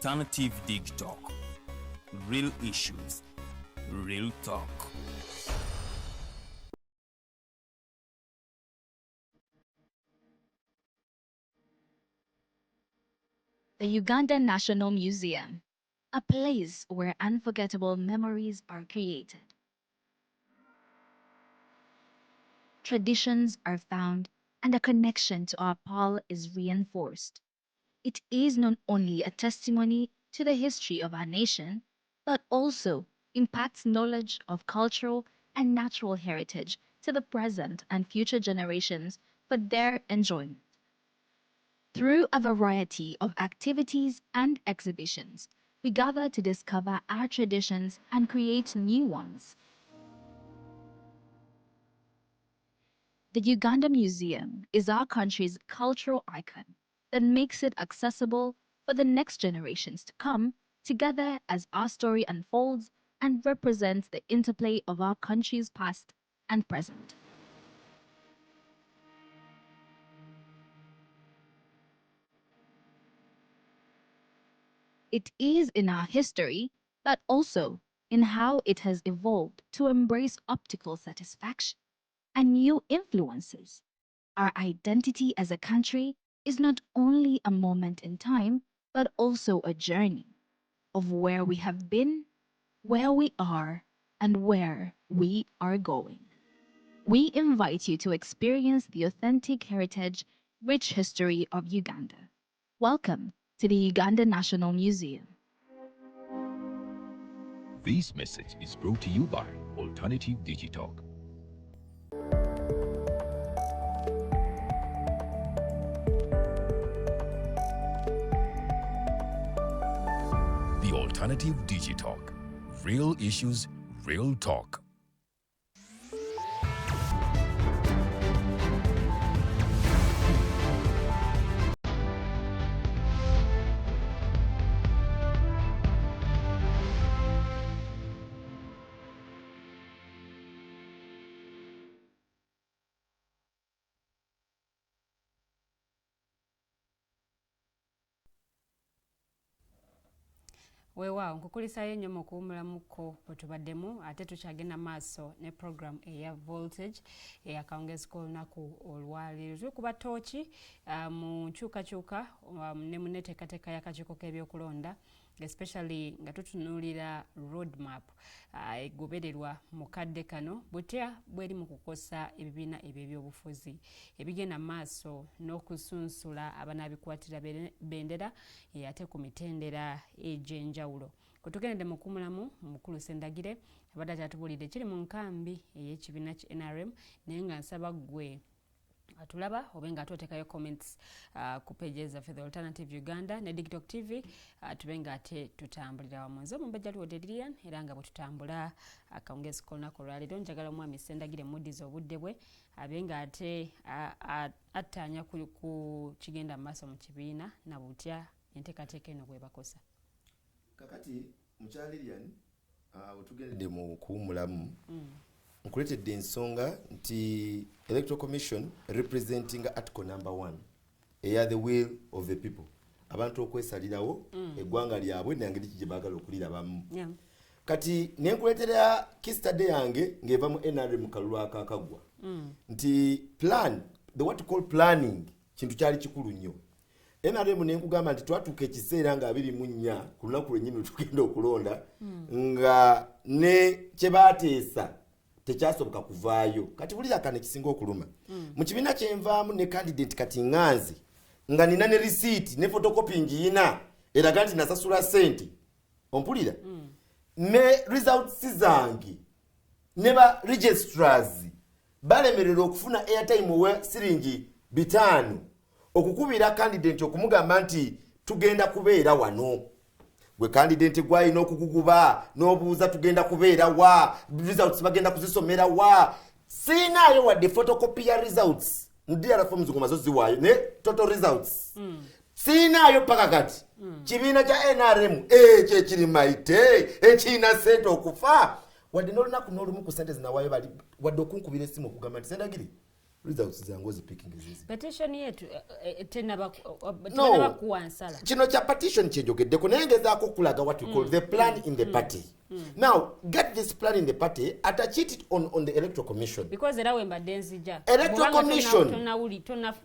Alternative Digital. Real issues, real talk. The Ugandan National Museum, a place where unforgettable memories are created. Traditions are found and a connection to our past is reinforced. It is not only a testimony to the history of our nation, but also impacts knowledge of cultural and natural heritage to the present and future generations for their enjoyment. Through a variety of activities and exhibitions, we gather to discover our traditions and create new ones. The Uganda Museum is our country's cultural icon that makes it accessible for the next generations to come together as our story unfolds and represents the interplay of our country's past and present. It is in our history, but also in how it has evolved to embrace optical satisfaction and new influences. Our identity as a country is not only a moment in time, but also a journey of where we have been, where we are, and where we are going. We invite you to experience the authentic heritage, rich history of Uganda. Welcome to the Uganda National Museum. This message is brought to you by Alternative Digital. The Alternative Digital. Real issues, real talk. Weewaawo nkukulisayo nnyo mu kuwumulamuko bwe tubaddemu ate tukyagenda maaso ne program eya voltage eyakawungezi k'olunaku olwaleero tukuba ttooki mu nkyukakyuka ne mu nneeteekateeka y'akakiiko k'ebyokulonda especially nga tutunuulira roadmap egobererwa mu kadde kano butya bweri mu kukosa ebibiina ebyo ebyobufuzi ebigenda maaso n'okusunsula abanaabikwatira bendera ate ku mitendera egy'enjawulo. Kwe tugendedde mu kuwumulamu Mukulu Ssendagire abadde akyatubuulidde kiri mu nkambi ey'ekibiina ki NRM naye nga nsaba ggwe atulaba oba nga atuteekayo comments ku pages zaffe The Alternative Uganda ne Digital TV tube nga ate tutambulira wamu nze omumbejja Luwode Lilian era nga bwe tutambula akawungezi k'olunaku olwaleero njagala omwami Ssendagire muddiza obudde bwe abe nga ate attaanya ku kigenda mu maaso mu kibiina na butya enteekateeka eno bwe bakosa. Kakati mukyala Lilian wetugendedde mu kuwumulamu nkuletedde ensonga nti Electoral Commission representing article number 1 eya the will of the people abantu okwesalirawo eggwanga lyabwe nange liki gye baagala okulirabamu kati nenkuletera kistade yange ng'eva mu NRM kalulu akakagwa nti plan the what call planning kintu kyali kikulu nnyo. NRM nenkugamba nti twatuuka ekiseera nga 24 ku lunaku lwennyini tugenda okulonda nga ne kye baateesa tekyasoboka kuvaayo kati bulira kane kisinga okuluma mu kibiina kyenvaamu ne candidate kati nganzi nga nina ne receipt ne photocopy ngiyina eraga nti nasasula sente ompulira ne results zange ne ba registrars balemerera okufuna airtime we siringi 5 okukubira candidate okumugamba nti tugenda kubeera wano gwe candidate gwayina okukuguba n'obuuza tugenda kubeera wa results bagenda kuzisomera wa sinaayo wadde photocopy ya results ndira forms ngomazo ziwayo ne total results sinaayo paka kati kibiina kya NRM kye kiri maite ekina sente okufa wadde n'olunaku n'olumu ku sente zinawayo bali wadde okunkubira essimu okugamba nti Ssendagire results zangu zipicking zizi petition yetu tenaba kuwansala kino kya petition kyejogeddeko naye ngezaako okulaga what we call the plan in the party. Now get this plan in the party, attach it on the electoral commission, because era wembadde nzija electoral commission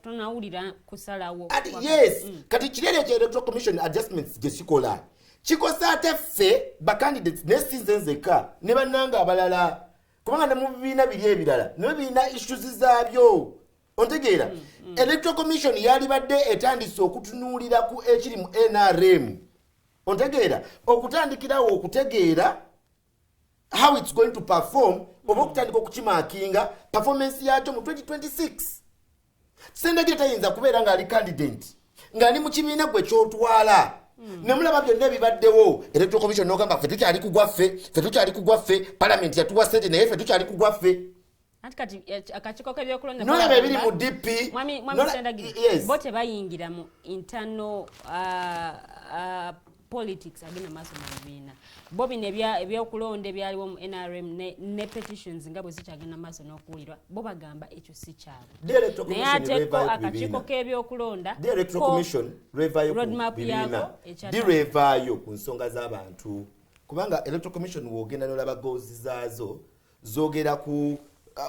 tonawulira kusalawo yes kati kirere kya electoral commission adjustments gesikola kikosa ate ffe bacandidates nesinzenzeka ne bannanga abalala kubanga ne mu bibiina biri ebirala ne bibiina issues zaabyo ontegeera. Electoral commission yali badde etandise okutunuulira ku ekiri mu NRM ontegeera okutandikirawo okutegeera how it's going to perform oba okutandika okukimakinga performance yakyo mu 2026. Ssendagire tayinza kubeera ng'ali candidate ng'ali mu kibiina gwe kyotwala ne mulaba byonna ebibaddewo electoral commission n'ogamba ffe tukyali kugwaffe parliament yatuwa ssente naye ffe tukyali kugwaffe akakiko k'ebyokulonda nolaba ebiri mu DP mwami Ssendagire bo tebayingira mu internal politics agenda maaso mu bibiina bo bino ebyokulonda ebyaliwo mu NRM ne petitions nga bwe zikyagenda maaso n'okuwulirwa bo bagamba ekyo si kyabwe naye ate ko akakiiko k'ebyokulonda roadmap yako direvaayo ku nsonga z'abantu kubanga electoral commission wogenda n'olaba goozi zaazo zoogera ku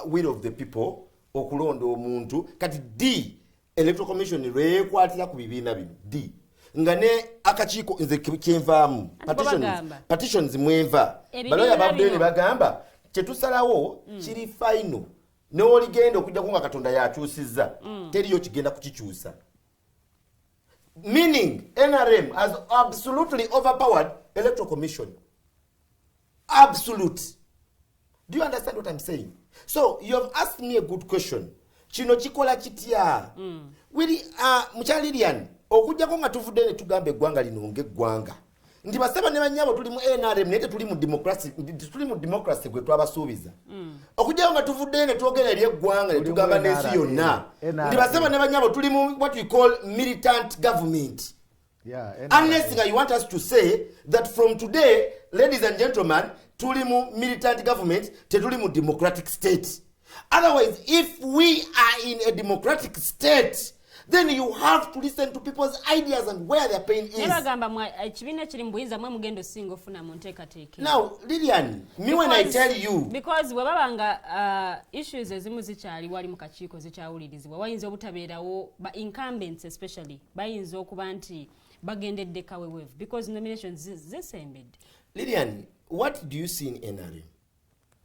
will of the people okulonda omuntu kati D electoral commission lwekwatira ku bibiina bino D nga ne akakiiko nze kyenvaamu petitions mwenva baloya babudde ne bagamba kyetusalawo kiri final n'oligenda okujjako nga Katonda yakyusizza teriyo kigenda kukikyusa, meaning NRM has absolutely overpowered electoral commission. Absolute. Do you understand what I'm saying? So you have asked me a good question. Kino kikola kitya? Wili mukyalirian okujjako nga tuvudde ne tugamba eggwanga lino ng'eggwanga nti basaba ne banyabo tuli mu NRM naye tuli mu democracy gwe twabasuubiza okujjako nga tuvudde ne twogera eri eggwanga ne tugamba n'ensi yonna nti basaba ne banyabo tuli mu what we call militant government. Unless you want us to say that from today, ladies and gentlemen, tuli mu militant government, tetuli mu democratic state. Otherwise, if we are in a democratic state, then you have to listen to people's ideas and where their pain is. Now, Lillian, me when I tell you, because webabanga issues ezimu zikyali wali mu kakiiko zikyawulirizibwa wayinza obutabeerawo ba incumbents especially bayinza okuba nti bagendedde kawewevu because nominations zisembedde. Lillian, what do you see in NRM?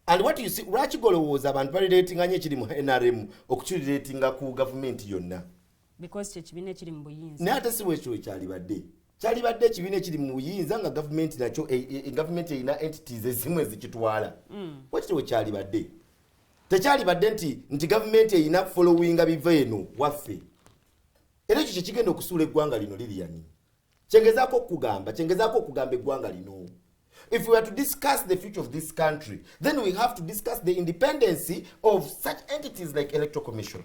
And what you see, lwakigolowooza abantu baliratinga nnyo ekiri mu NRM okukiriratinga ku government yonna? Because chekibiina ekiri mu buyinza. Naye ate si bwekyo kyalibadde. Kyalibadde ekibiina ekiri mu buyinza nga government nakyo government erina entities ezimu ezikitwala. Bwekityo bwe kyalibadde. Tekyalibadde nti government erina followinga biva eno waffe. Era ekyo kyekigenda okusuula eggwanga lino Lillian. Kyengezaako okugamba eggwanga lino. If we are to discuss the future of this country, then we have to discuss the independence of such entities like Electoral Commission.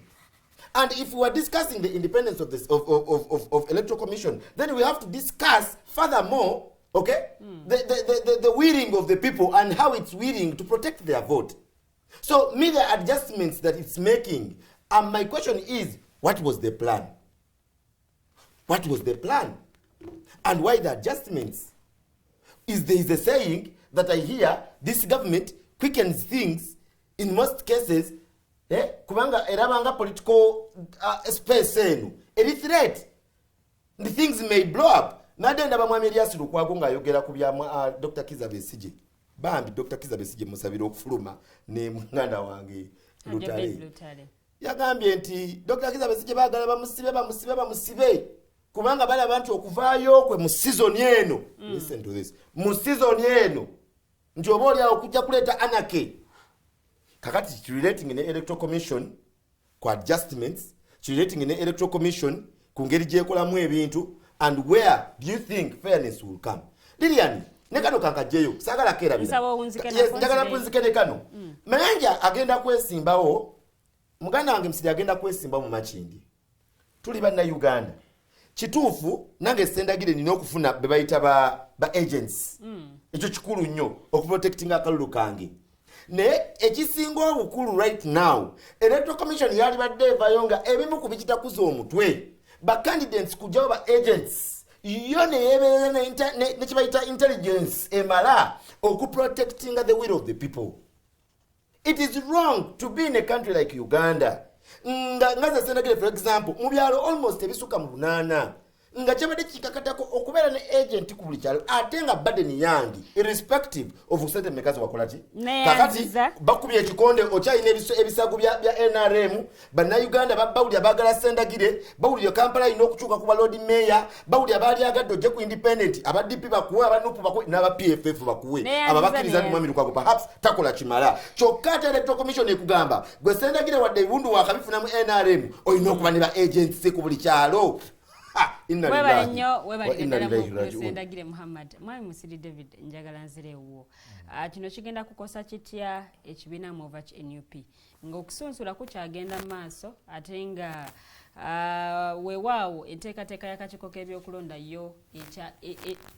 And if we are discussing the independence of this of Electoral Commission, then we have to discuss furthermore, okay, the willing of the people and how it's willing to protect their vote. So, me the adjustments that it's making, and my question is, what was the plan? What was the plan? And why the adjustments? Is there is a saying that I hear this government quickens things in most cases. Kubanga erabanga political space eno eri threat the things may blow up. Nadenda bamwami Elias Lukwago nga ayogera ku bya Dr. Kizza Besigye bambi Dr. Kizza Besigye musabira okufuluma ne mwana wange Lutale yagambye nti Dr. Kizza Besigye bagala bamusibe kubanga bali abantu okuvaayo kwe mu season eno. Listen to this, mu season eno nti oba oli okujja kuleta anarchy. Kakati relating in the Electoral Commission ku adjustments, relating in the Electoral Commission ku ngeri gyekolamu ebintu, and where do you think fairness will come? Lillian, nekano kankajeyo sagala kera bila njagala kunzikene kano Mayanja agenda kwesimbawo muganda wange Musiri agenda kwesimba mu Makindye tuli banna Uganda kituufu nange Ssendagire nina okufuna bebayita ba agents ekyo kikulu nnyo okuprotectinga akalulu kange ne ekisinga obukulu right now electoral commission yali badde evayo nga ebimu ku bikitakuza omutwe ba candidates kujjawo ba agents yo neyebeerera ne kibayita intelligence emala okuprotectinga the will of the people. It is wrong to be in a country like Uganda nga Ssendagire for example mu byalo almost ebisuka mu 8 nga kyabadde kikakatako okubeera ne agent ku buli kyalo ate nga burden yangi irrespective of sente mekazi wakolati kakati bakubye ekikonde okyayina ebisago bya NRM bannayuganda bawulira baagala Ssendagire bawulira Kampala ina okukyuka ku loodi mayor bawulira baali agadde ojje ku independent aba DP bakuwe aba NUP bakuwe n'aba PFF bakuwe ababakiriza Mwami Lukwago perhaps takola kimala kyokka ate electoral commission ekugamba gwe Ssendagire wadde ebundu wakabifuna mu NRM olina okuba ne ba agents ku buli kyalo. Ssendagire Muhammad Mwami Musiri David njagala nzirewo kino kigenda kukosa kitya ekibiina mu over NUP nga okusunsula kukyagenda maaso ate nga weewaawo enteekateeka y'akakiiko k'ebyokulonda yo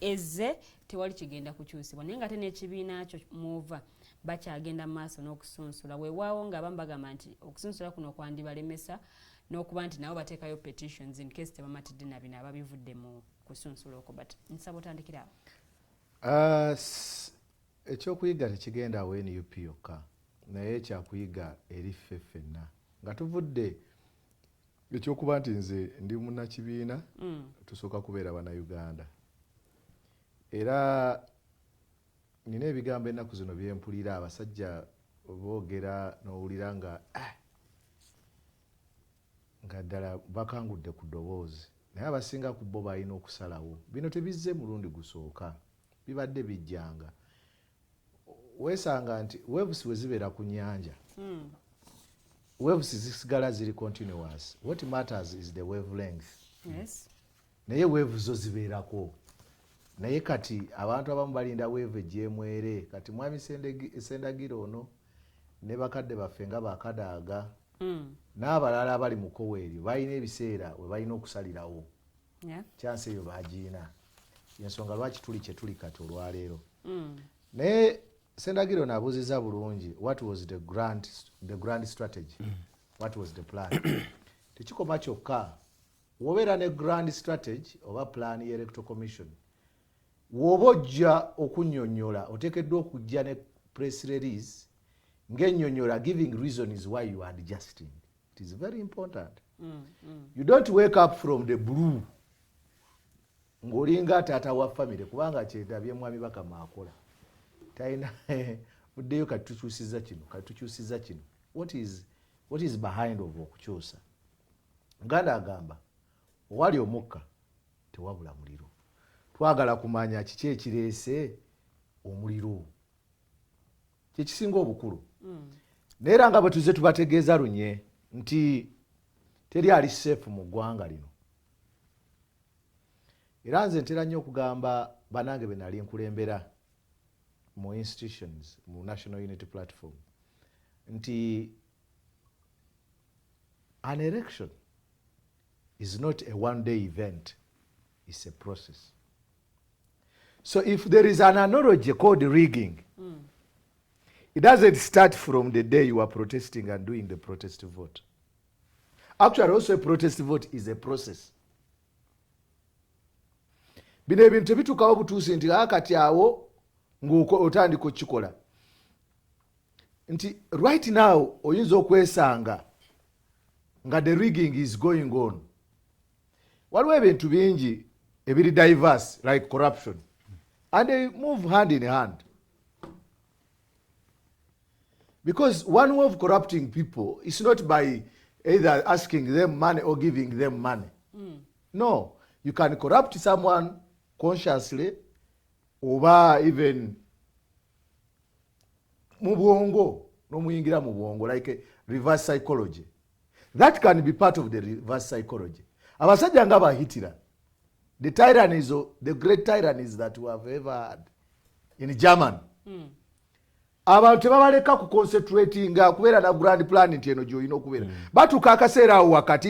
ezze tewali kigenda kukyusibwa naye nga ate n'ekibiina kyo muva bakyagenda maaso n'okusunsula weewaawo nga abamu bagamba nti okusunsula kuno kwandibalemesa n'okuba nti nabo bateekayo petitions in case tebamatidde na bino ababivudde mu kusunsula okwo but nsaba otandikira awo. Ekyokuyiga tekigenda awo NUP yokka naye ekyakuyiga eri ffe ffenna nga tuvudde ekyokuba nti nze ndi munnakibiina tusooka kubeera bannayuganda era nina ebigambo ennaku zino byempulira abasajja boogera n'owulira nga ddala bakangudde ku ddoboozi naye abasinga ku bo balina okusalawo bino tebizze mulundi gusooka bibadde bijjanga weesanga nti waves we zibeera ku nnyanja waves zisigala ziri continuous what matters is the wavelength naye waves zo zibeerako naye kati abantu abamu balinda wave egyemwere kati Mwami Ssendagire ono ne bakadde baffe nga bakadaaga n'abalala abali mu Koweri balina ebiseera we balina okusalirawo chance eyo bagiina yensonga lwaki tuli kye tuli kati olwaleero naye Ssendagire ono abuuziza bulungi what was the grand strategy what was the plan tekikoma kyokka wobeera ne grand strategy oba plan y'electoral commission woba ojja okunnyonnyola oteekeddwa okujja ne press release ng'ennyonnyola giving reasons why you are adjusting. It is very important. You don't wake up from the blue ng'olinga taata wa family kubanga kyetabye Mwami Bakama akola talina muddeyo katukyusiza kino what is behind of okukyusa Nganda agamba owali omukka tewabula muliro twagala kumanya kiki ekireese omuliro kyekisinga obukulu naye nga bwe tuze tubategeeza lunye nti teri ali safe mu ggwanga lino era nze ntera nnyo okugamba banange be nali nkulembera mu institutions mu National Unity Platform nti an election is not a one-day event, it's a process. So if there is an analogy called rigging, it doesn't start from the day you are protesting and doing the protest vote. Actually, also a protest vote is a process. Bino ebintu tebituukawo butuusi nti akati awo ng'otandika okukikola. Nti right now oyinza okwesanga nga the rigging is going on. Waliwo ebintu bingi ebiri diverse like corruption and they move hand in hand. Because one way of corrupting people is not by either asking them money or giving them money. No, you can corrupt someone consciously or even mubwongo, no muyingira mubwongo, like a reverse psychology. That can be part of the reverse psychology. Abasajja nga bahitira. The tyrannies, the great tyrannies that we have ever had in German. Abantu tebabaleka ku concentrating kubeera na grand plan nti eno gy'olina okubeera. Batuuka akaseera awo wakati.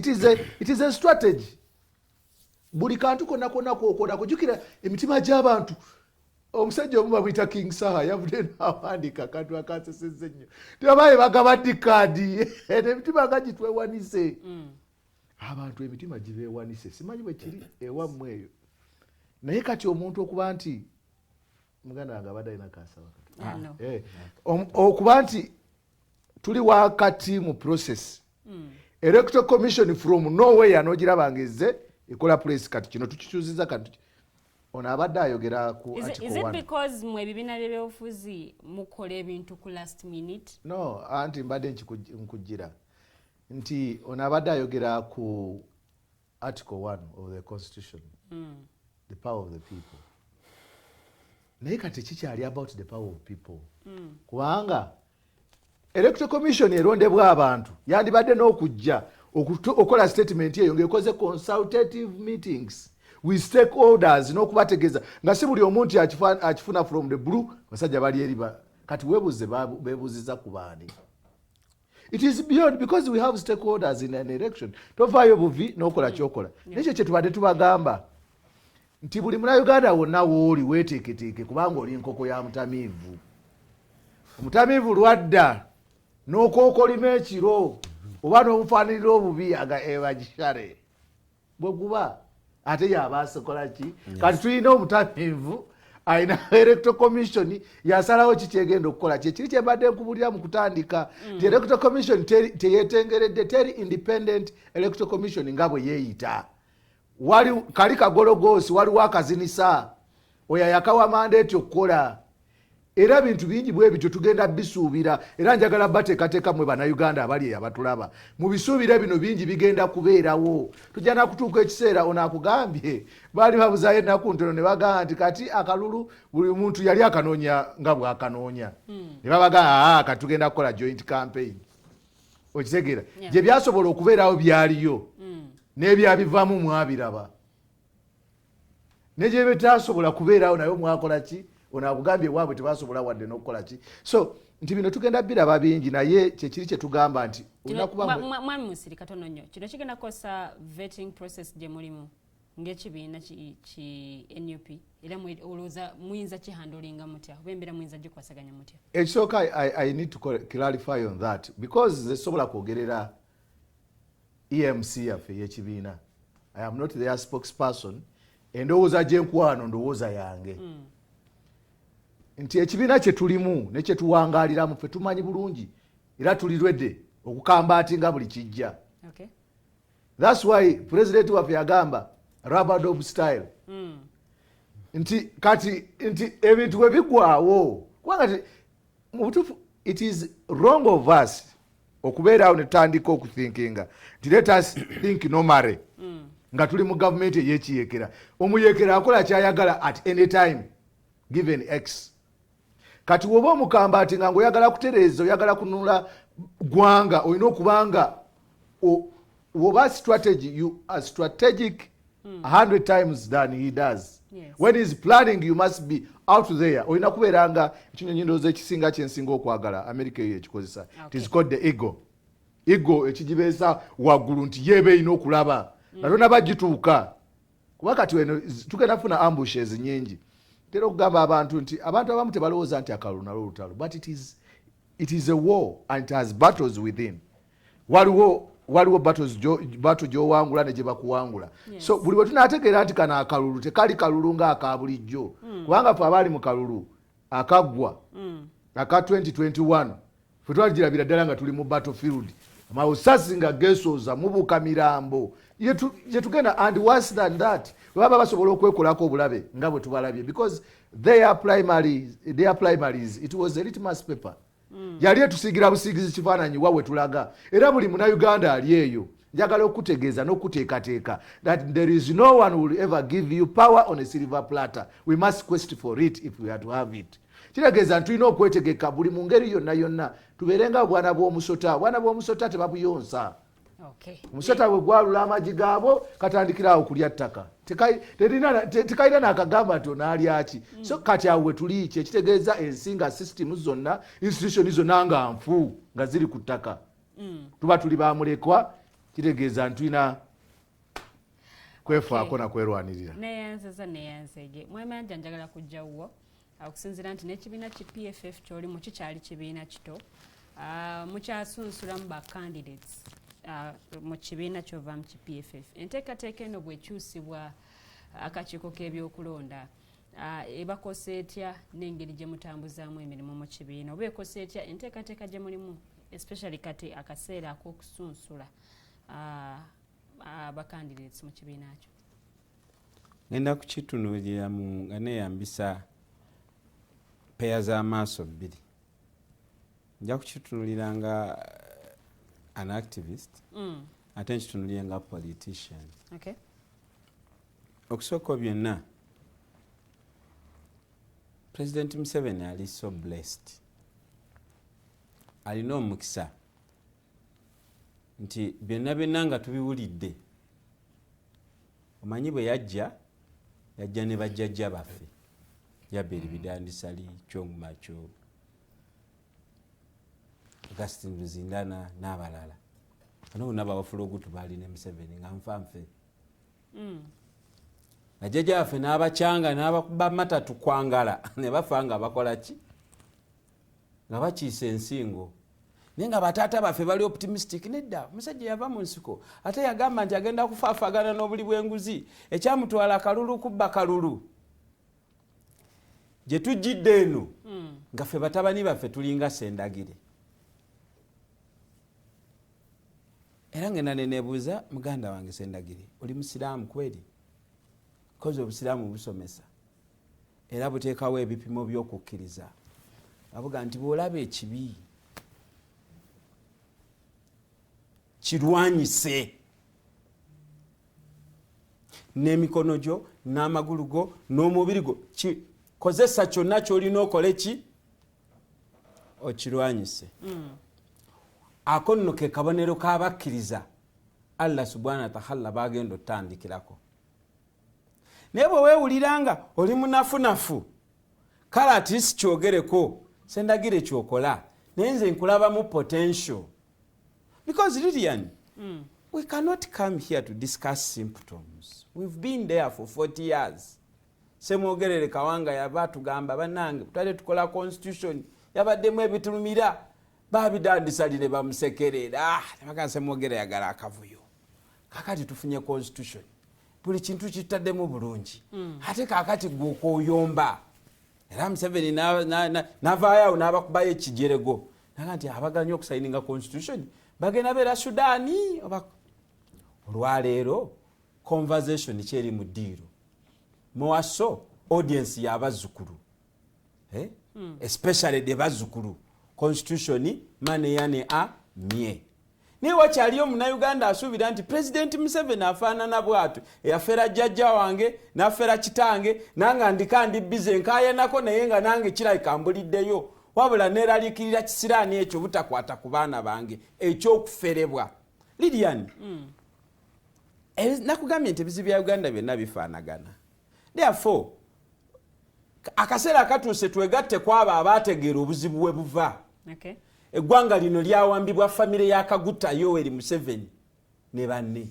It is a strategy. Buli kantu konna kujjukira emitima gy'abantu omusajja omu bamuyita King Saha yavudde n'awandiika akantu akasesezza ennyo tebabaye bagaba dikaadi emitima nga gitwewanise abantu emitima gibeewanise simanyi bwe kiri ewammwe eyo naye kati omuntu okuba nti muganda wange abadde alina kansala okuba nti tuli wakati mu process electoral commission from nowhere n'ogirabanga ezze ekola press kati kino tukikyuziza kati ono abadde ayogera ku article 1. Is it because mwe ebibiina by'ebyobufuzi mukola ebintu ku last minute? No, anti mbadde nkujjira nti ono abadde ayogera ku article 1 of the constitution, the power of the people. Naye kati kikyali about the power of people. Kubanga electoral commission erondebwa abantu yandibadde n'okujja okola statement eyo ng'ekoze consultative meetings with stakeholders n'okubategeeza nga si buli omuntu akifuna from the blue basajja bali eriba kati webuze bebuziza ku baani. It is beyond because we have stakeholders in an election. Tovaayo buvi n'okola kyokola. Nekyo kye tubadde tubagamba nti buli Munnayuganda wonna wooli weeteeketeeke kubanga oli nkoko ya mutamiivu. Omutamiivu lwadda n'okookolima ekiro oba n'omufaanirira obubi aga ebagishale bwe guba ate yaba asokola ki kati tulina omutamiivu ayina electoral commission yasalawo kikyegenda okukola kyekiri kyembadde nkubulira mu kutandika ti electoral commission teyetengeredde teri independent electoral commission nga bwe yeeyita wali kali kagologoosi waliwo akazinisa oyo yakawa mandate okukola era bintu bingi bwe bityo tugenda bisuubira era njagala bateekateeka mwe bannayuganda abali abatulaba mu bisuubira bino bingi bigenda kubeerawo tujja nakutuuka ekiseera ono akugambye baali babuzayo ennaku ntono ne bagamba nti kati akalulu buli muntu yali akanoonya nga bw'akanoonya ne babagamba kati tugenda kukola joint campaign okitegeera gye byasobola okubeerawo byaliyo n'ebyabivaamu mwabiraba ne gye bitasobola kubeerawo nayo mwakola ki ono akugambye waabwe tebasobola wadde n'okukola ki so nti bino tugenda biraba bingi naye kyekiri kye tugamba nti mwami Musiri katono nnyo kino kigenda kukosa vetting process gye mulimu ng'ekibiina ki NUP era olowooza muyinza kihandolinga mutya oba embeera muyinza gikwasaganya mutya ekisooka I need to clarify on that because ze sobola kwogerera EMC yaffe y'ekibiina I am not their spokesperson endowooza gyenkwano ndowooza yange nti ekibiina kye tulimu ne kye tuwangaaliramu ffe tumanyi bulungi era tulirwedde okukambatinga buli kijja that's why president waffe yagamba rubber dub style nti kati nti ebintu bwe bigwawo kubanga mu butuufu it is wrong of us okubeerawo ne tutandika okuthinkinga nti let us think normally nga tuli mu gavumenti ey'ekiyekera omuyekera akola kyayagala at any time given x kati woba omukamba ati nga ngoyagala kutereeza oyagala kununula gwanga olina okubanga woba strategy you are strategic 100 times than he does. When he's planning you must be out there olina kubeeranga ekinyonyi ndowooza ekisinga kyensinga okwagala America eyo ekikozesa it is called the ego ekigibeesa waggulu nti yeeba erina okulaba natona bagituuka kuba kati weno tugenda kufuna ambushes nyingi tera okugamba abantu nti abantu abamu tebalowooza nti akalulu nalwo olutalo but it is a war and it has battles within waliwo battle gy'owangula ne gye bakuwangula so buli bwe tunaategeera nti kano akalulu tekali kalulu ng'aka bulijjo kubanga fe abaali mu kalulu akaggwa aka 2021 fe twagirabira ddala nga tuli mu battlefield amawusasi nga geesooza mubuuka mirambo yetugenda and worse than that baba basobola okwekolako obulabe nga bwe tubalabye because their primaries it was a litmus paper yali etusiigira busiigizi kifaananyi wawe tulaga era buli Munnayuganda ali eyo njagala okutegeeza n'okuteekateeka that there is no one who will ever give you power on a silver platter we must quest for it if we are to have it kitegeeza ntulina okwetegeka buli mu ngeri yonna yonna tubeerenga obwana bw'omusota tebabuyonsa omusota bwe gwalula amagi gaabo katandikirawo kulya ttaka tekalina nakagamba nti onaalyaki so kati awo we tuli ki ekitegeeza ensinga system zonna institution zonna nga nfu nga ziri ku ttaka tuba tuli bamulekwa kitegeeza ntulina kwefaako nakwerwanirira neyansaza neyansege Mayanja njagala kujjawwo okusinziira nti n'ekibiina ki PFF kyoli mu kikyali kibiina kito mukyasunsulamu ba candidates mu kibiina kyova mu ki PFF. Enteekateeka eno bw'ekyusibwa akakiiko k'ebyokulonda ebakosa etya n'engeri gye mutambuzaamu emirimu mu kibiina oba ekosa etya enteekateeka gye mulimu especially kati akaseera ak'okusunsula aba candidates mu kibiina kyo? Ngenda kukitunuulira nga neeyambisa peya z'amaaso bbiri. Nja kukitunuulira nga an activist ate nkitunuulire nga politician. Okusooka byonna President Museveni ali so blessed, alina omukisa nti byonna nga tubiwulidde. Omanyi bwe yajja ne bajjajja baffe Yaberi Bidandisali, Kyongumacho, Augustine Luzindana n'abalala. Bano bonna bawafulugutu baali ne Museveni nga nfanfe. Bajjajja baffe n'abakyanga n'abakuba matatu kwangala ne bafa nga bakola ki? Nga bakiisa ensingo. Naye nga bataata baffe bali optimistic. Nedda omusajja yava mu nsiko ate yagamba nti agenda kufaafagana n'obuli bw'enguzi ekyamutwala kalulu kubba kalulu. Gye tujjidde eno nga ffe batabani baffe tulinga Ssendagire. Era ngenda ne neebuuza muganda wange Ssendagire, oli musiraamu kweri? Kozi obusiraamu busomesa era buteekawo ebipimo by'okukkiriza. Avuga nti bw'olaba ekibi kirwanyise n'emikono gyo n'amagulu go n'omubiri gwo, kozesa kyonna ky'olina okole ki? Okirwanyise. Ako nno ke kabonero k'abakkiriza Allah subhanahu wa ta'ala bagenda otandikirako. Naye bwe weewulira nga oli munafunafu kale ati si kyogereko Ssendagire kyokola naye nze nkulabamu potential. Because Lillian, we cannot come here to discuss symptoms. We've been there for 40 years. Semwogerere Kawanga yaba tugamba bannange tutale tukola constitution yabaddemu ebitulumira babidandisalire bamusekerera. Nebagamba semwogere yagala akavuyo. Kakati tufunye constitution. Buli kintu kitaddemu bulungi. Ate kakati gw'okuyomba. Era Museveni n'avaayo n'abakubayo ekijerego. Naga nti abaganya okusayininga constitution bagenda beera Sudaani. Olwaleero conversation kyeri mu ddiiro. Muwaso audience y'abazzukulu. Especially de bazzukulu. Constitution mane yane a mie. Naye wakyaliyo Munnayuganda asuubira nti President Museveni afaanana bw'atyo eyafeera jjajja wange n'afeera kitange nange ndika ndi bize nkaayanako naye nga nange kirabika mbuliddeyo wabula neeraliikirira kisiraani ekyo butakwata ku baana bange eky'okuferebwa. Lillian, nakugambye nti ebizibu bya Uganda byonna bifaanagana. Therefore akaseera akatuuse twegatte kwabo abaategeera obuzibu bwe buva. Eggwanga lino lyawambibwa famire ya Kaguta Yoweri Museveni ne banne.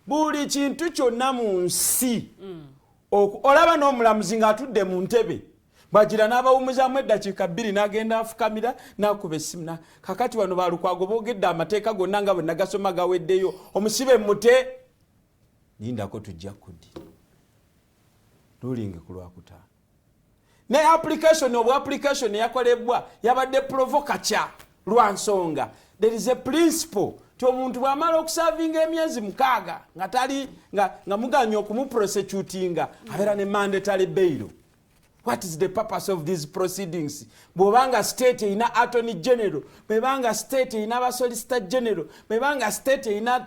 Buli kintu kyonna mu nsi olaba n'omulamuzi ng'atudde mu ntebe bagira n'abawumuzaamu eddakiika 2 n'agenda afukamira n'akuba essimu. Kakati wano balukwago boogedde amateeka gonna nga bwe nagasoma gaweddeyo omusibe mute lindako tujja kuddi lulinge ku Lwakutaano. Ne application obwa application yakolebwa yabadde provocateur lwa nsonga. There is a principle to omuntu bw'amala okusavinga emyezi 6 nga tali nga muganya okumuprosecutinga abeera ne mandatory bail. What is the purpose of these proceedings? Bw'obanga state ina attorney general, bw'obanga state ina ba solicitor general, bw'obanga state ina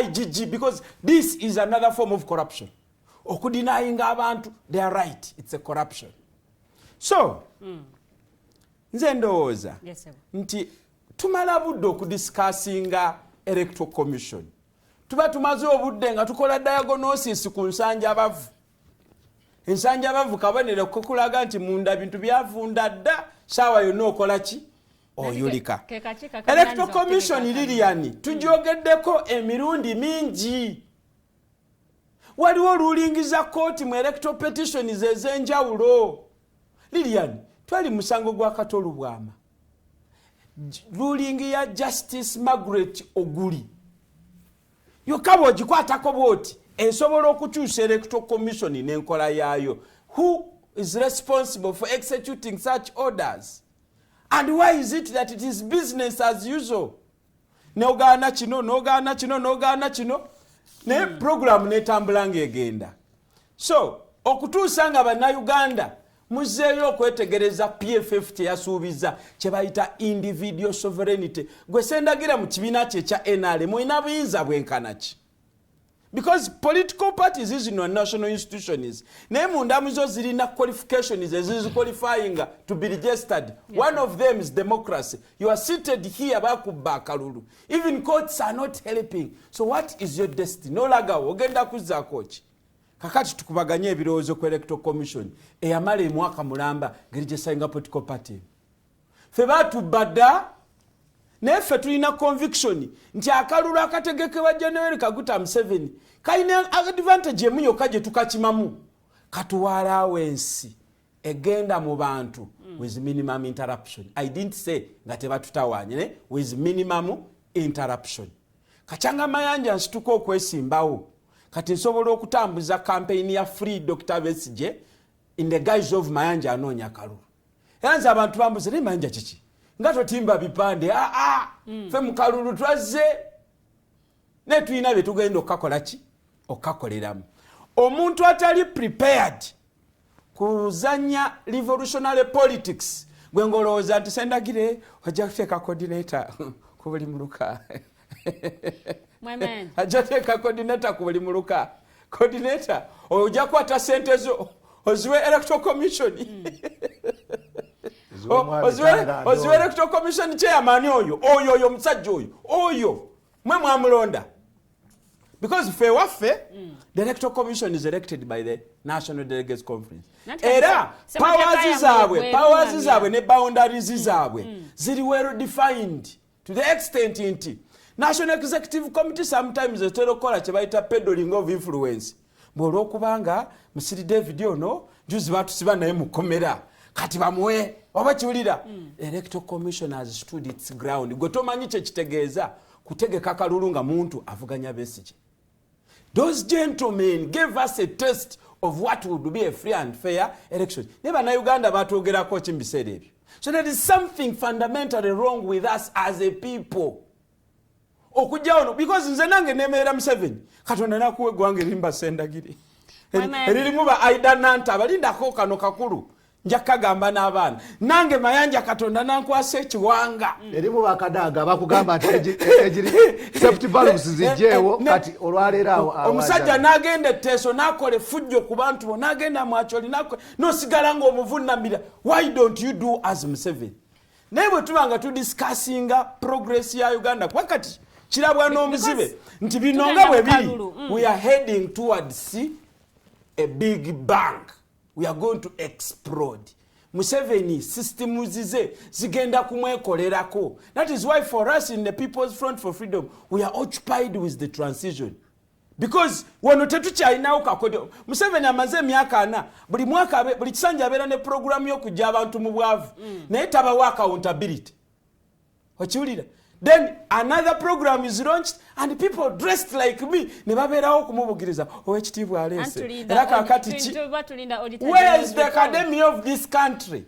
IGG, because this is another form of corruption. Okudenying abantu their right, it's a corruption. So nze ndowooza nti tumala budde okudiscussinga electoral commission. Tuba tumaze obudde nga tukola diagnosis ku nsanja abavu. Ensanja abavu kabonero kukulaga nti munda bintu byavunda dda sawa yonna okola ki? Oyulika. Electoral commission Lillian tujogeddeko emirundi mingi. Waliwo ruling za court mu electoral petitions ez'enjawulo. Lilian twali musango gwa Katolu Bwama ruling ya Justice Margaret Oguli yokabo ogikwatako bwoti esobola okukyusa electoral commission n'enkola yaayo. Who is responsible for executing such orders? And why is it that it is business as usual? Nogaana kino ne program netambulanga egenda. So okutuusa nga bannayuganda muzeeyo okwetegereza PFF kyeyasuubiza kye bayita individual sovereignty. Gwe Ssendagire mu kibiina kye ekya NRM mulina buyinza bwenkana ki? Because political parties is no national institutions. Naye munda muzo zirina qualifications qualifying to be registered. Yes. One of them is democracy. You are seated here bakubba akalulu. Even courts are not helping. So what is your destiny? No laga ogenda kuzza kochi. Kakati tukubaganye ebirowoozo ku electoral commission eyamala emwaka mulamba ngerigyesayinga political party. Ffe batubadda neffe tulina conviction nti akalulu akategekebwa January Kaguta Museveni kalina advantage emu yokka gye tukakimamu katuwaala wensi egenda mu bantu with minimum interruption. I didn't say nga tebatutawaanye with minimum interruption. Kachanga Mayanja nsituka okwesimbawo kati nsobola okutambuza campaign ya Free Dr. Besigye in the guise of Mayanja anoonya akalulu. Yanza abantu bambuze ne Mayanja kiki nga totimba bipande fe mukalulu twazze ne tuyina bye tugenda okukakola ki okakoleramu. Omuntu atali prepared kuzanya revolutionary politics gwe ngolowooza nti Ssendagire ojja kuteeka coordinator ku buli muluka ajja kuteeka coordinator ku buli muluka coordinator ojja kukwata sente zo oziwe electoral commission oziwe electoral commission chairman oyo musajja oyo mwe mwamulonda. Because fe waffe the electoral commission is elected by the National Delegates Conference. Era powers zaabwe ne boundaries zaabwe ziri well defined to the extent nti National Executive Committee sometimes etera okukola kye bayita peddling of influence. Bw'olwokubanga Musiri David ono juzi batusiba naye mukomera kati bamuwe oba kiwulira. Electoral Commission has stood its ground. Gwe tomanyi kye kitegeeza kutegeka akalulu nga muntu avuganya Besigye. Those gentlemen gave us a taste of what would be a free and fair election. Ne bannayuganda batwogerako ki mu biseera ebyo. So there is something fundamentally wrong with us as a people. Okujja ono because nze nange nemerera Museveni Katonda nakuwe gwange limba Ssendagire eririmu ba Aida Nanta abalindako kano kakulu nja kagamba n'abaana nange Mayanja Katonda nankwasa ekiwanga erimu bakadaga bakugamba ati ejiri safety valves zijjeewo kati olwaleero awo omusajja n'agenda etteeso n'akole fujjo ku bantu bo n'agenda mwacholi n'osigala ng'omuvunnamira. Why don't you do as Museveni? Naye bwe tubanga tudiscussinga progress ya Uganda wakati kirabwa n'omuzibe nti bino nga bwe biri we are heading towards a big bang. We are going to explode. Museveni system zize zigenda kumwekolerako. That is why for us in the People's Front for Freedom we are occupied with the transition. Because wano tetukyalinawo kakodo. Museveni amaze emyaka 4 buli mwaka buli kisanja abeera ne program y'okujja abantu mu bwavu naye tabawo accountability. Okiwulira? Then another program is launched and people dressed like me ne babeerawo okumubugiriza owekitiibwa aleese. Era kakati where is the academy of this country?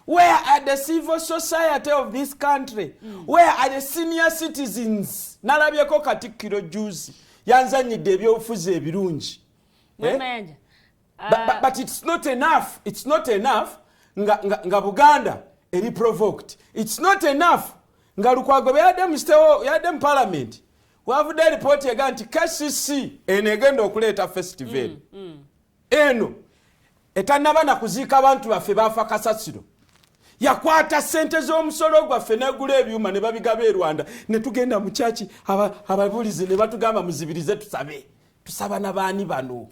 Where are the civil society of this country? Where are the senior citizens? Nalabyeko Katikkiro juzi yanzanyidde ebyobufuzi ebirungi. But it's not enough. It's not enough nga Buganda eri provoked. It's not enough nga Lukwago yadde mu parliament wavudde report ega nti KCC eno egenda okuleeta festival eno etannaba na kuziika abantu baffe baafa kasasiro yakwata sente z'omusolo gwaffe negula ebyuma ne babigaba e Rwanda ne tugenda mu kyaki ababulizi ne batugamba muzibirize tusaba n'abaani bano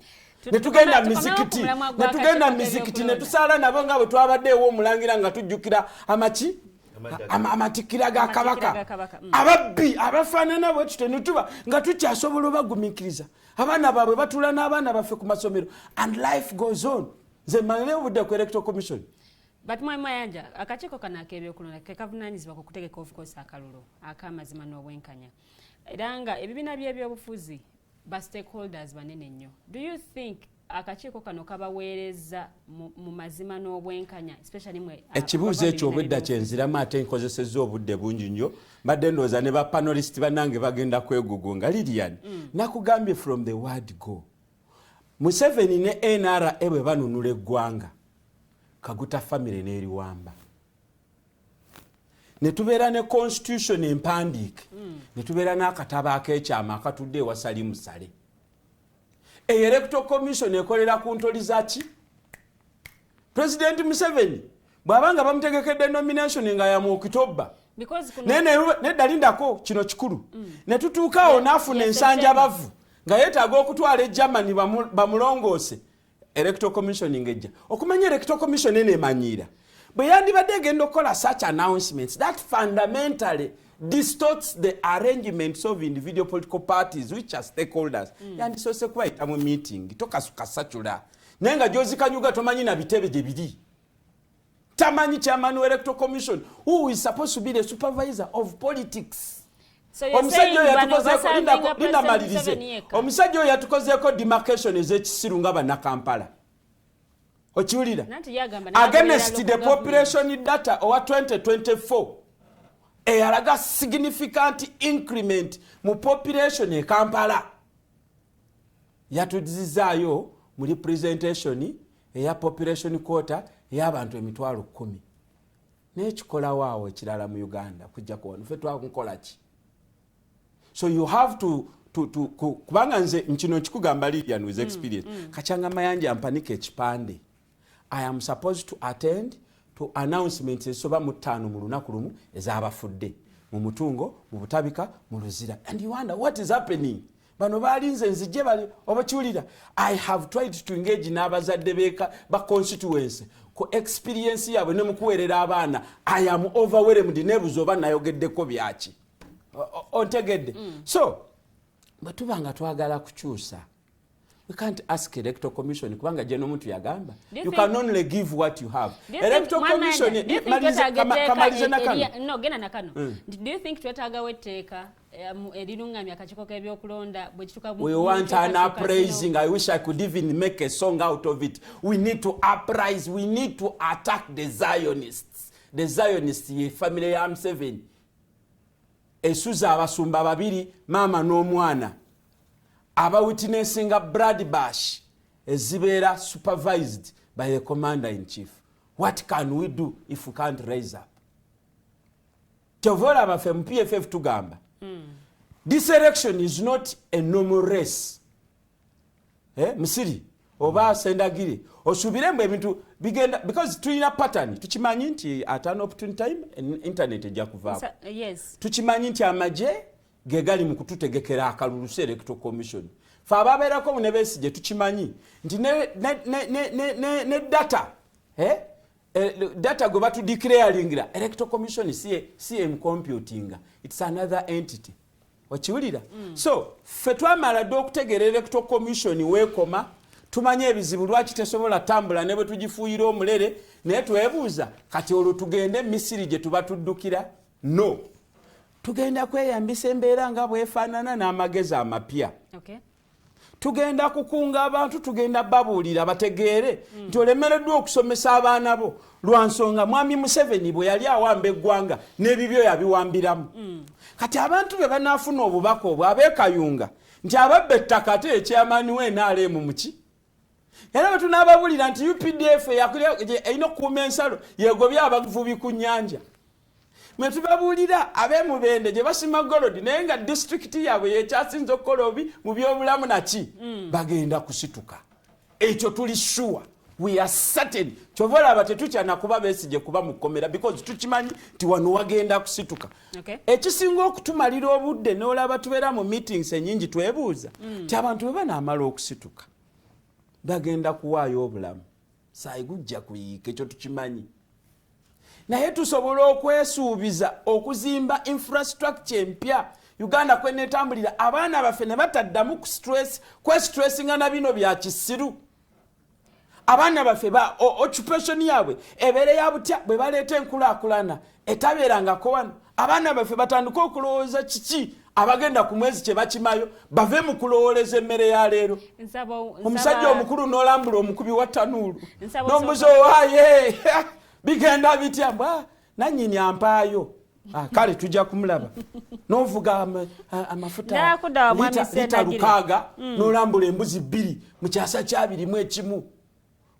ne tugenda mizikiti ne tusaala nabo nga bwe twabadde ew'omulangira nga tujjukira amatikira ga kabaka ababbi abafaanana bwe tutyo ne tuba nga tukyasobola obagumiikiriza abaana baabwe batula n'abaana baffe ku masomero and life goes on. Nze mmanyi obudde ku electoral commission But Mayanja, akakiiko kano ak'ebyokulonda ke kavunaanyizibwa ku kutegeka of course akalulu ak'amazima n'obwenkanya. Era nga ebibiina by'ebyobufuzi ba stakeholders banene nnyo. Do you think akakiiko kano kabaweereza mu mazima n'obwenkanya especially mwe ekibuuzo ekyo obwedda kyenziramu ate nkozesezza obudde bungi nnyo mbadde ndowooza ne bapanelist bannange bagenda kwegugunga Lilian nakugambye from the word go Museveni ne NRM bwe banunula eggwanga Kaguta family n'eriwamba ne tubeera ne constitution empandiike ne tubeera n'akatabo ak'ekyama akatudde ewasali musale Electoral Commission ekolera ku ntoli zaki President Museveni bwabanga bamutegekedde nomination nga ya mu Oktoba ne dalindako kino kikulu ne tutuukaawo n'afuna ensanja bavu nga yeetaaga okutwala Germany bamulongoose Electoral Commission ngejja okumanya Electoral Commission eneemanyiira bwe yandibadde egenda okukola such announcements that fundamentally distorts the arrangements of individual political parties which are stakeholders yandisoose kubayita mu meeting tokasuka sachula naye nga gyozikanyuga tomanyi na bitebe gye biri tamanyi chairman wa Electoral Commission who is supposed to be the supervisor of politics. Omusajja oyo yatukozeeko demarcation ez'ekisiru nga bannakampala okiwulira against the population data owa 2024 eyalaga significant increment mu population e Kampala yatuzizaayo mu representation eya population quota y'abantu 10,000 n'ekikola waawo ekirala mu Uganda kujja kuwona ffe twakukola ki so you have to kubanga nze nkino nkikugamba Lilian with experience kachanga Mayanja ampanike ekipande I am supposed to attend to announcements esoba mu 5 mu lunaku lumu ez'abafudde mu mutungo mu butabika mu luzira and you wonder what is happening bano balinze nzije bali obakiwulira I have tried to engage n'abazadde beeka ba constituency ko experience yabwe ne mukuwerera abaana I am overwhelmed nebuzo oba nayogeddeko byaki ontegedde so batubanga twagala kukyusa we can't ask Electoral Commission kubanga je n'omuntu yagamba you can only give what you have Electoral Commission kamalize nakano no gena nakano do you think twetaaga wetteeka erirungamya akakiiko k'ebyokulonda bwe kituka we want an uprising I wish I could even make a song out of it we need to uprise we need to attack the Zionists ye family ya M7 esuza abasumba babiri mama n'omwana aba witnessinga blood bash ezibeera supervised by the commander in chief what can we do if we can't raise up tovola bafe mu PFF tugamba this election is not a normal race Musiri oba Ssendagire osubire mbe ebintu bigenda because tulina pattern tukimanyi nti at an opportunity time internet ejja kuvaako yes tukimanyi nti amaje gegali mu kututegekera akalulu Electoral Commission fa ababeerako mu nebesije tukimanyi nti ne data data gwe batu declaringira Electoral Commission CM computing it's another entity wakiwulira so ffe twamala dde okutegeera Electoral Commission weekoma tumanye ebizibu lwaki tesobola tambula ne bwe tugifuuyira omulere naye twebuuza kati olwo tugende Misiri gye tuba tuddukira no tugenda kweyambisa embeera nga bwefaanana n'amagezi amapya tugenda kukunga abantu tugenda babuulira bategeere nti olemereddwa okusomesa abaana bo lwa nsonga mwami Museveni bwe yali awamba eggwanga n'ebibyo yabiwambiramu kati abantu be banaafuna obubaka obwo abeekayunga nti ababba ettaka ate ekyamaani we NRM muki era bwe tunaababulira nti UPDF erina okukuuma ensalo yegobye abavubi ku nnyanja mwe tubabuulira ab'emubende gye basima golodi naye nga disitulikiti yaabwe yekyasinza okukola obi mu byobulamu naki bagenda kusituka ekyo tuli sure we are certain kyova olaba tetukyana kuba beesije kuba mu kkomera because tukimanyi nti wano wagenda kusituka ekisinga okutumalira obudde n'olaba tubeera mu meetings ennyingi twebuuza ti abantu bwe banaamala okusituka bagenda kuwaayo obulamu saayi gujja kuyiika ekyo tukimanyi naye tusobola okwesuubiza okuzimba infrastructure empya Uganda kwenetambulira abaana baffe ne bataddamu kwestressinga na bino bya kisiru abaana baffe occupation yaabwe ebeere ya butya bwe baleeta enkulaakulana etabeerangako wano abaana baffe batandika okulowooza kiki abagenda ku mwezi kye bakimayo bave mu kulowooleza emmere ya leero omusajja omukulu n'olambula omukubi wa tanuulu n'ombuza owaaye bigenda bitya mbwa nannyini ampaayo kale tujja kumulaba n'ovuga amafuta lita 600 n'olambula embuzi 2 mu kyasa kya 21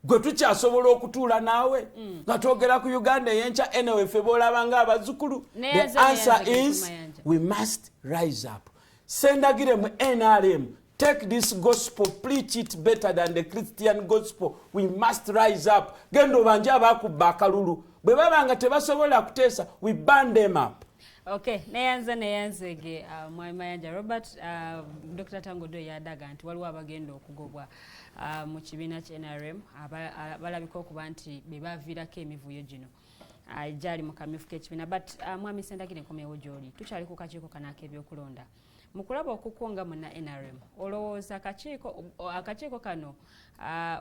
gwe tukyasobola okutuula naawe nga twogera ku Uganda ey'enkya enewe ffe boolaba ng'abazzukulu. The answer is we must rise up. Ssendagire mu NRM, take this gospel, preach it better than the Christian gospel. We must rise up. Genda obanje abaakubba akalulu bwe baba nga tebasobola kuteesa, we burn them up. Okay, neyanzege Mayanja Robert, Dr. Tangodo yadaga nti waliwo abagenda okugobwa mu kibiina kya NRM balabika okuba nti be baviirako emivuyo gino gyali mu kamyufu k'ekibiina. But mwami Ssendagire nkomewo gy'oli, tukyali ku kakiiko kano ak'ebyokulonda. Mu kulaba okukwonga munna NRM, olowooza akakiiko kano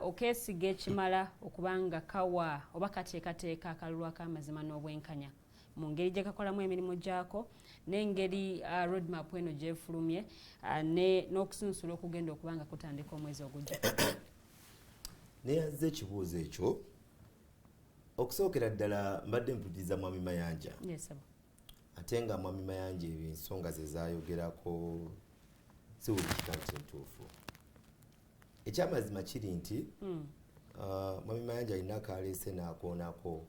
okeesiga ekimala okubanga kawa oba kateekateeka akalulu ak'amazima n'obwenkanya mu ngeri gye kakolamu emirimu gyako n'engeri roadmap eno gyefulumye n'okusunsula okugenda okubanga kutandika omwezi ogujja? Neyanze ekibuuzo ekyo okusookera ddala mbadde mpuliriza mwami Mayanja. Ate nga mwami Mayanja ensonga ze zaayogerako si buli kika nti ntuufu. Ekyamazima kiri nti mwami Mayanja alina akaleese n'akoonako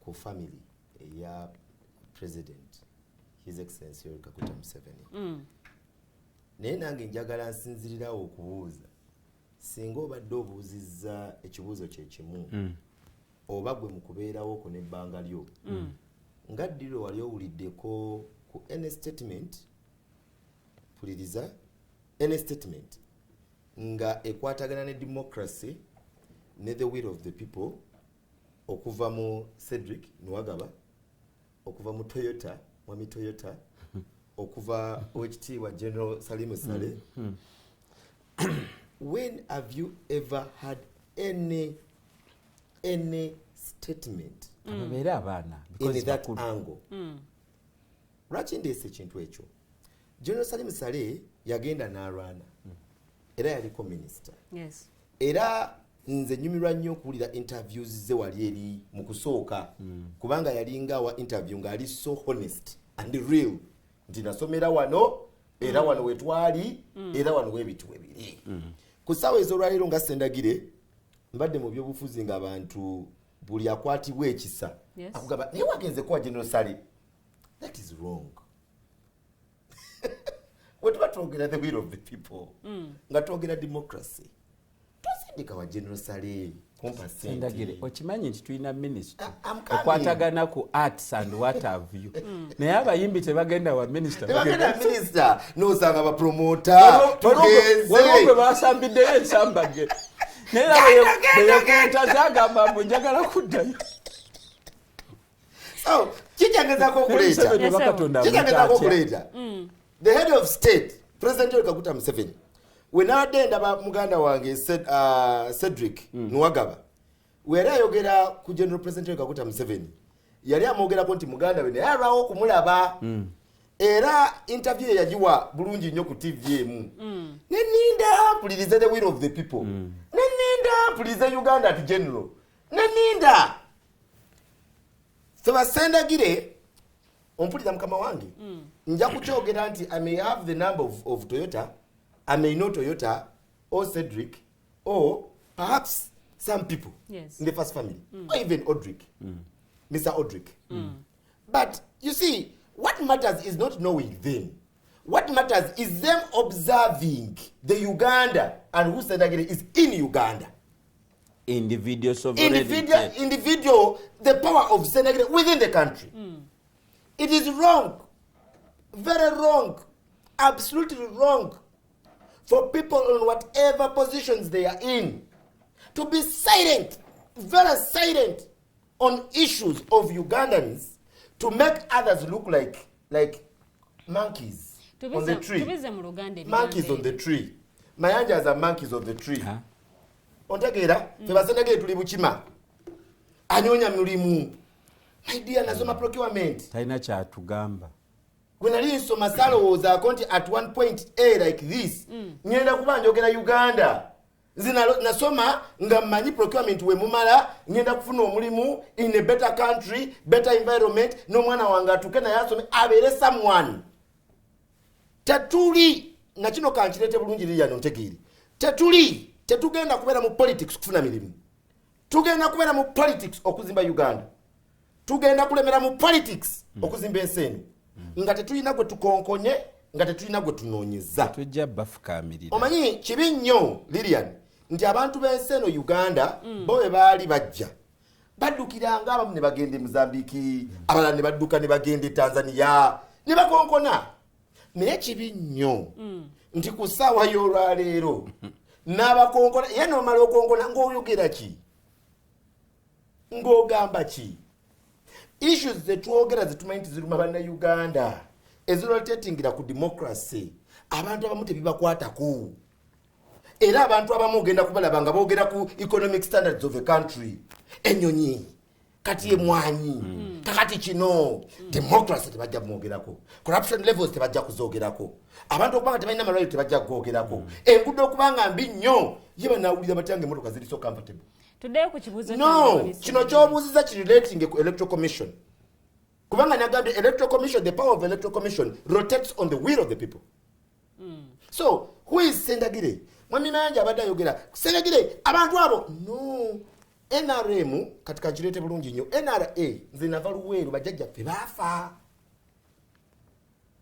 ku family eya President His Excellency Kaguta Museveni. Naye nange njagala nsinzirirawo okubuuza singa obadde obuuzizza ekibuuzo kye kimu oba gwe mu kubeerawo ko n'ebbanga lyo nga ddiro wali owuliddeko ku any statement, puliriza, any statement nga ekwatagana ne democracy ne the will of the people okuva mu Cedric Nwagaba, okuva mu Toyota, mwami Toyota, okuva owekitiibwa General Salim Saleh. When have you ever had any statement in that angle? Lwaki ndeese ekintu ekyo? General Salim Saleh yagenda n'alwana era yaliko minisita. Era nze nyumirwa nnyo okuwulira interviews ze wali eri mu kusooka kubanga yalinga wa interview ng'ali so honest and real nti nasomera wano era wano wetwali era wano webitu webiri. Ku ssaawa ez'olwaleero nga Ssendagire mbadde mu byobufuzi ng'abantu buli akwatibwa ekisa akugamba naye wagenze kuwa General Saleh. That is wrong. Bwe tuba twogera the will of the people nga twogera democracy tosindika wa General Saleh Ssendagire okimanyi nti tulina minisita ekwatagana ku arts and what have you. Naye abayimbi tebagenda wa minisita n'osanga bapromota waliwo gwe basambiddeyo ensambage naye beyakwenta zagamba mbu njagala kuddayo. So kikyagezako okuleeta the head of state President Kaguta Museveni wenabadde ndaba muganda wange Cedric Nwagaba wera ayogera ku General President Kaguta Museveni yali amwogerako nti muganda we naye alwawo okumulaba era interview ye yagiwa bulungi nnyo ku TV emu. Neninda mpuliriza the will of the people. Neninda mpuliriza Uganda at General. Neninda Feba Ssendagire ompuliriza mukama wange nja kukyogera nti I may have the number of Toyota, I may know Toyota or Cedric or perhaps some people in the first family or even Odrick, Mr. Odrick. But you see, what matters is not knowing them. What matters is them observing the Uganda and who Ssendagire is in Uganda. Individual sovereignty. Individual, the power of Ssendagire within the country. It is wrong, very wrong, absolutely wrong for people on whatever positions they are in to be silent, very silent on issues of Ugandans to make others look like monkeys on the tree. Monkeys on the tree. Mayanjas are monkeys on the tree. ontegeera fe Basendagire tuli bukima anyonya mulimu my dear nasoma procurement talina kyatugamba gwe nali nsoma salowooza konti at one point like this ngenda kuba njogera Uganda nasoma nga mmanyi procurement we mumala ngenda kufuna omulimu in a better country better environment n'omwana wange atuke naye asome abeere someone tetuli nakino kankirete bulungi liyano ntegeeri tetugenda kubeera mu politics kufuna mirimu tugenda kubeera mu politics okuzimba Uganda tugenda kulemera mu politics okuzimba ensi eno nga tetulina gwe tukonkonye nga tetulina gwe tunoonyeza tujja bafukamirira omanyi kibi nnyo Lilian nti abantu b'ensi eno Uganda bo bwe baali bajja baddukiranga abamu ne bagenda Mozambique abalala ne badduka ne bagenda Tanzania ne bakonkona naye kibi nnyo nti ku ssaawa y'olwaleero n'abakonkona ye n'omala okonkona ng'oyogera ki ng'ogamba ki issues zetwogera zetumanyi nti ziruma bannayuganda ezirolatetingira ku democracy abantu abamu tebibakwatako era abantu abamu ogenda kubalaba nga boogera ku economic standards of a country ennyonyi kati emwanyi kakati kino democracy tebajja kumwogerako corruption levels tebajja kuzoogerako abantu okubanga tebalina amalwaliro tebajja kugogerako enguudo okubanga mbi nnyo ye banawulira batyanga emmotoka ziri so comfortable Today kuchibuzo no kino kyobuuziza kirelating ku electoral commission kubanga nagambye electoral commission the power of electoral commission rotates on the will of the people so who is Ssendagire mwami Mayanja abadde ayogera Ssendagire abantu abo no NRM katika kirete bulungi nnyo NRA nze nava luweero bajjajjaffe baafa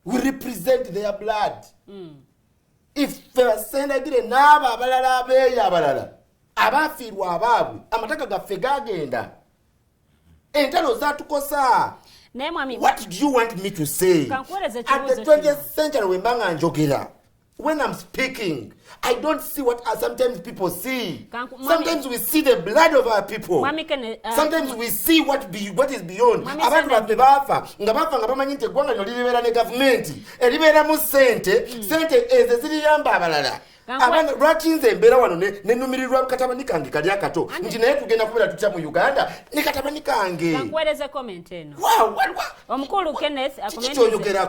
we represent their blood if Ssendagire n'abo abalala abeeyo abalala abafiirwa abaabwe amataka gaffe gagenda entalo zatukosa what do you want me to say at the 20th century wembanga njogera when I'm speaking I don't see what sometimes people see sometimes we see the blood of our people sometimes we see what is beyond abantu baffe bafa nga bamanyi nti eggwanga lino liribeera ne gavumenti eribeera mu sente ezo ziriyamba abalala abana lwakinze embeera wano nenumirirwa katabani kange kali akato nti naye tugenda kubeera tutya mu Uganda ne katabani kange kankuweereza comment eno omukulu Kenneth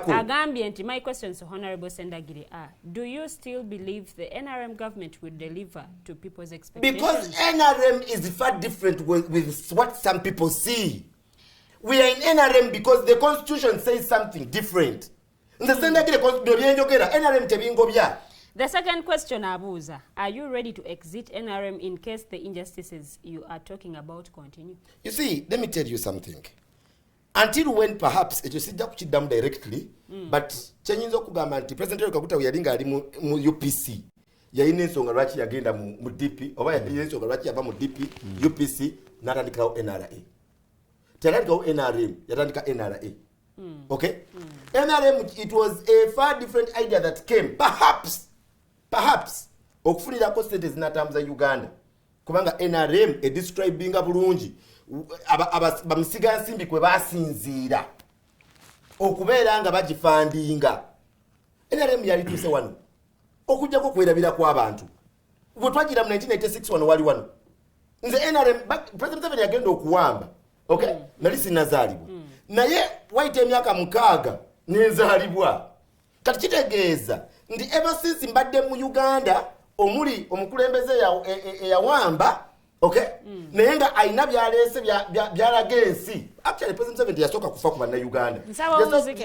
agambye nti my questions to Honorable Ssendagire are do you still believe the NRM government will deliver to people's expectations? Because NRM is far different with what some people see. We are in NRM because the constitution says something different. The Ssendagire NRM tebingobya. The second question, Abuza, are you ready to exit NRM in case the injustices you are talking about continue? You see, let me tell you something. Until when perhaps it is not directly, but changing the President Kaguta Yaringa mu UPC. Yayine ensonga lwaki yagenda mu DP oba yayine ensonga lwaki yava mu DP UPC natandikawo NRA. Teyatandikawo NRM, yatandika NRA. Okay? NRM, it was a far different idea that came. Perhaps okufunirako sente zinatambuza Uganda kubanga NRM edescribinga bulungi bamusiga nsimbi kwe basinziira okubeera nga bagifandinga NRM yali tuse wano okujjako kwerabira kw'abantu bwe twagira mu 1986 wano wali wano nze NRM President Museveni yagenda okuwamba okay nali sinazaalibwa naye wayita emyaka 6 nenzaalibwa kati kitegeeza ndi ever since mbadde mu Uganda omuli omukulembeze yawamba okay naye nga ayina byaleese byalaga ensi actually President Museveni yasooka kufa ku bannayuganda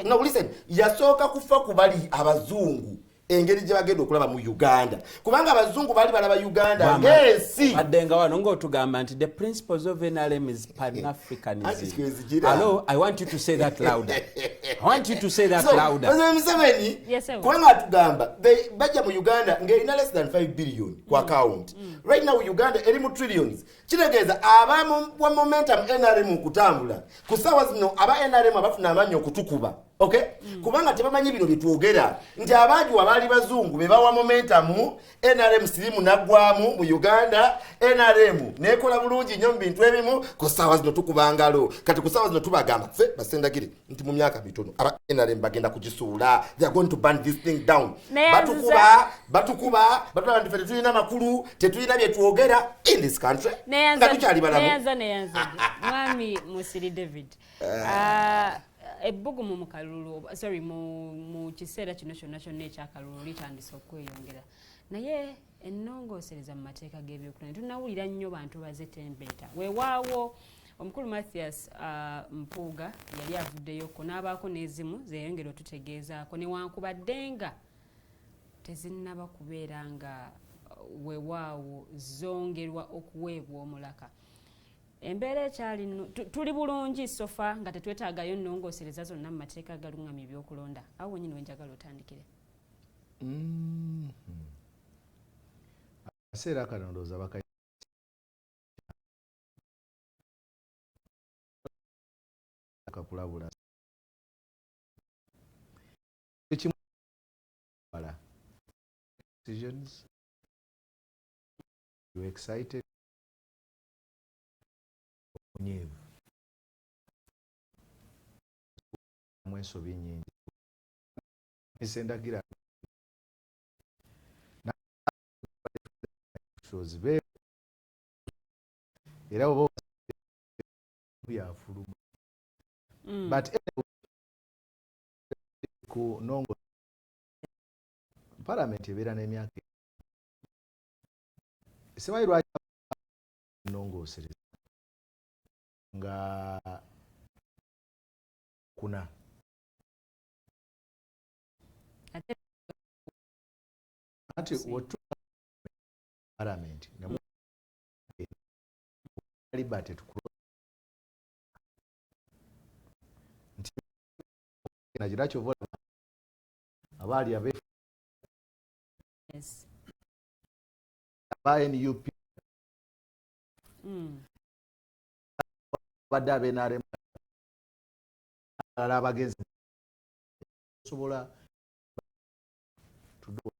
no listen yasooka kufa ku bali abazungu engeri gye bagenda okulaba mu Uganda kubanga abazungu bali balaba Uganda ng'ensi addenga wano ng'otugamba nti the principles of NRM is Pan-Africanism. Hello, I want you to say that louder. I want you to say that louder. Museveni kubanga atugamba bajja mu Uganda ng'erina less than 5 billion ku account right now Uganda eri mu trillions kitegeeza abamu wa momentum NRM okutambula ku ssaawa zino aba NRM abafuna amaanyi okutukuba Okay? Kubanga tebamanyi bino bitwogera nti abaaju abaali bazungu be bawa momentum NRM sirimu naggwamu mu Uganda NRM nekola bulungi nnyo mu bintu ebimu ku ssaawa zino tukubangalo kati ku ssaawa zino tubagamba ffe basendagire nti mu myaka mitono aba NRM bagenda kugisuula they are going to burn this thing down batukuba batulaba nti ffe tetulina makulu tetulina bye twogera in this country nga tukyali balamu mwami Musiri David ebbugumu mu kalulu sorry mu kiseera kino kyonna ekyakalulu litandise okweyongera naye ennongoosereza mu mateeka g'ebyokulonda tunawulira nnyo bantu bazetembeeta weewaawo omukulu Mathias Mpuuga yali avuddeyoko n'abaako n'ezimu zeyongera otutegeezaako newankubadde nga tezinnaba kubeera nga weewaawo zongerwa okuweebwa omulaka. Embeera ekyali tuli bulungi sofa nga tetwetaagayo nnongoosereza zonna mu mateeka agalungamya ebyokulonda awo wennyini wenjagala otandikire. Akaseera kano ndowooza bakakulabula decisions. You excited? Nyevu mwensobi nyingi Ssendagire shozibe era obo yafuluma but ku nongo parliament ebeera n'emyaka simanyi lwaki nongoosereza nga kuna ati wotu parliament na liberty tukuru nti na jiracho vola abali abe yes by NUP badabe NRM abagenzi sobola tudo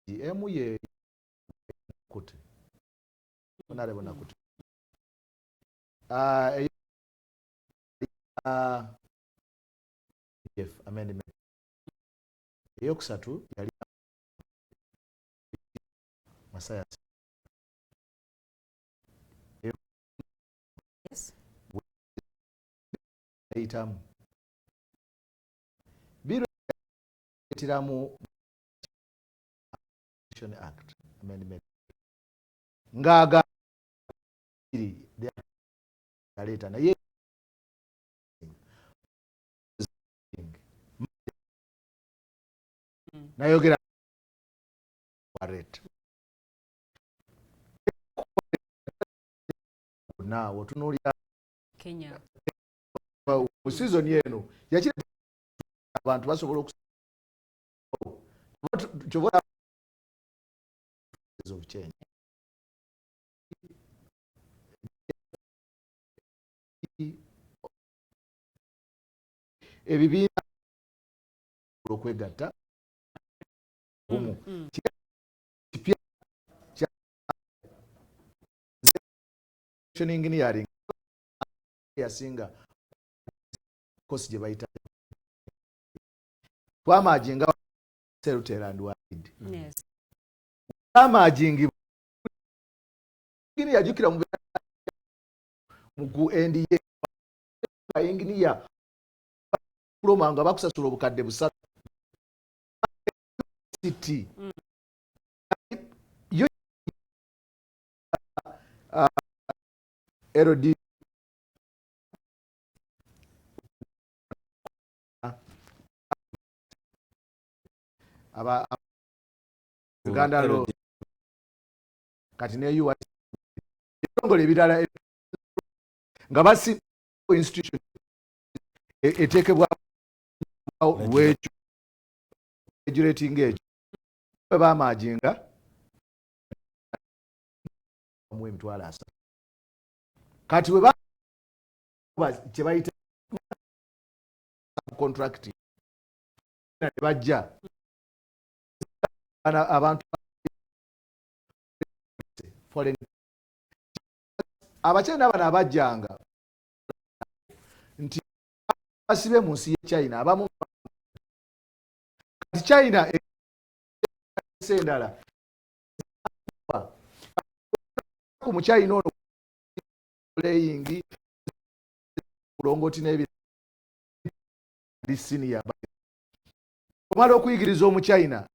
emu ye kuti onarebo kuti if amendment yokusatu yali masaya yes itamu biro etiramu Act amendment ngaga iri aleta na ye nayogera warret na wotunulia Kenya mu season yenu yakira abantu basobola okusobola of change ebibiina okwegatta omu kipya engineering yasinga kosi gye bayita twamajinga Serutera and Wide. yes amajingi ngini yajukira mu NDA engineer kulomanga bakusasula obukadde busatu city yo erodi aba Uganda lo kati ne yuwa ngole bidala nga basi institution etekebwa wecho regulating age ba majinga mu emitwala asa kati we ba kye bayita contract bajja abantu foreign abachina bana abajjanga nti basibe mu nsi ya China abamu kati China sendala ku mu China ono playing kulongoti nebi senior omala okuyigiriza omu China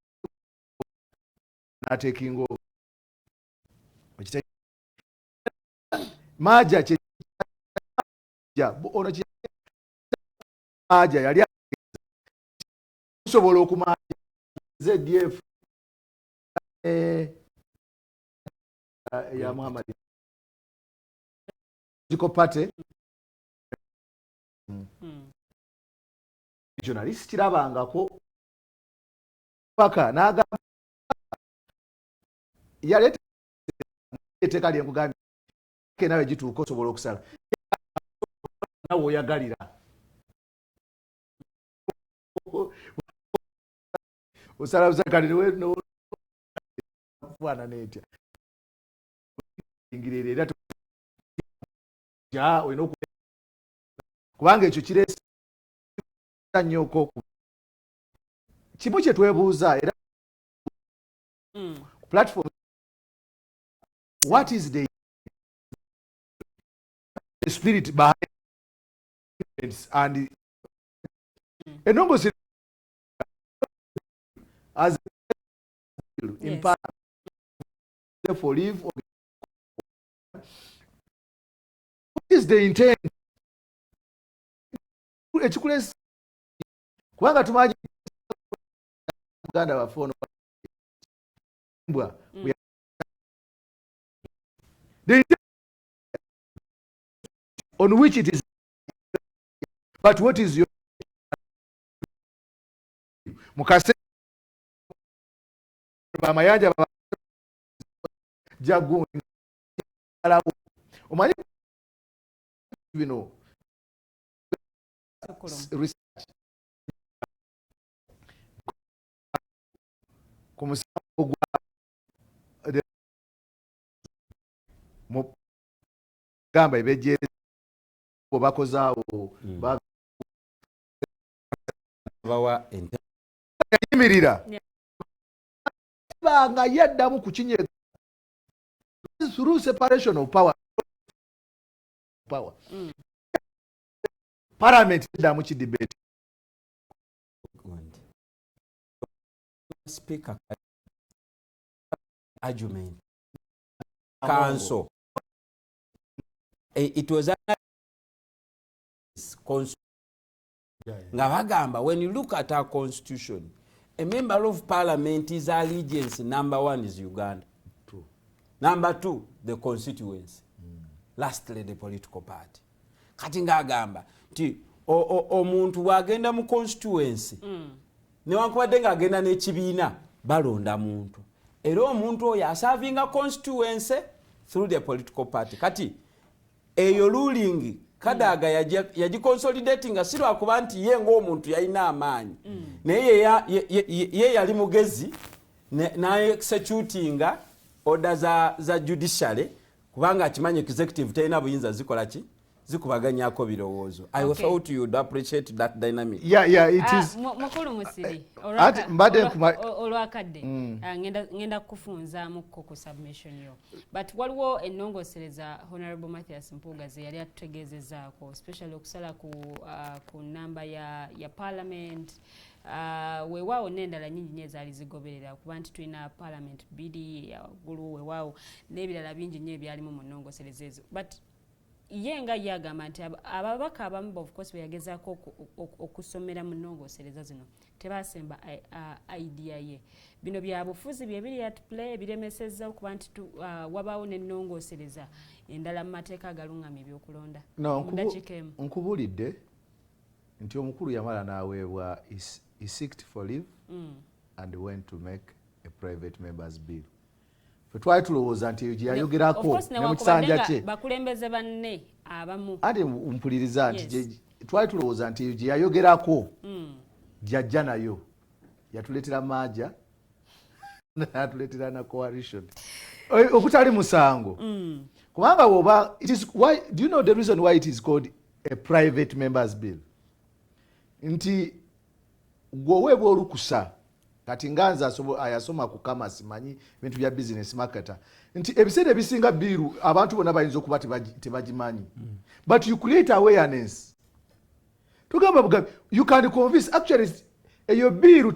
taking over maja che ono maja yali sobola okumaja ZDF ya Muhammad ziko pate journalist kirabangako paka naga yaleta etekali engugambye nawe gituuka osobola okusala nawe oyagalira osala busakalire fwana netya ingirire era ja oyina kubanga ekyo kiresa nnyoko kimu kye twebuuza era platform what is the spirit behind it and enongozi as in part for live what is the intent ekikulesa kubanga tumanyi Uganda bafono mbwa on which it is, but what is your mukase Mayanja jagu ala omanyi bino research kumusango gwa gamba ibeje bakozaawo bawa yimirira banga yaddamu ku kinyega through separation of power parliament yaddamu ki debate speaker argument council it was nga bagamba when you look at our constitution a member of parliament is allegiance number 1 is Uganda. True. Number 2 the constituency. Lastly the political party. Kati ngagamba nti omuntu wagenda mu constituency newankubadde ng'agenda n'ekibiina balonda muntu era omuntu oyo asavinga constituency through the political party. Kati eyo ruling Kadaga yagikonsolidatinga si lwakuba nti ye ng'omuntu yalina amaanyi naye ye yali mugezi n'executinga order za judiciary kubanga akimanyi executive terina buyinza zikola ki zikubaganyako birowoozo. I thought you would appreciate that dynamic. Yeah, it is. Mukulu Musiri olwakadde ngenda kufunzaamuko ku submission yo but waliwo ennongosereza Honorable Mathias Mpuuga ze yali atutegeezezaako especially okusala ku namba ya parliament weewaawo n'endala nyingi nnyo ezaali zigoberera kuba nti tulina parliament bidi yawaggulu weewaawo n'ebirala bingi nnyo ebyalimu mu nnongosereza ezo but ye nga yagamba nti ababaka abamu of course beyagezaako okusomera mu nnongosereza zino tebasemba idea ye bino bya bufuzi bye biri at play ebiremesezza okuba nti wabaawo n'ennongosereza endala mu mateeka agalungamye ebyokulonda. Nkubulidde nti omukulu yamala n'aweebwa he seeked for leave and went to make a private members bill. Twali tulowooza nti eyo gye yayogerako ne mu kisanja kye bakulembeze banne abamu ate mpuliriza nti twali tulowooza nti gye yayogerako jajja nayo yatuleetera maaja n'atuleetera na coalition okutali musango kubanga woba do you know the reason why it is called a private members bill nti gwoweebwa olukusa kati nganza ayasoma ku kama simanyi bintu bya business marketer nti ebiseera ebisinga biiru abantu bonna bayinza okuba tebagimanyi but you create awareness tugamba you can convince actually eyo biiru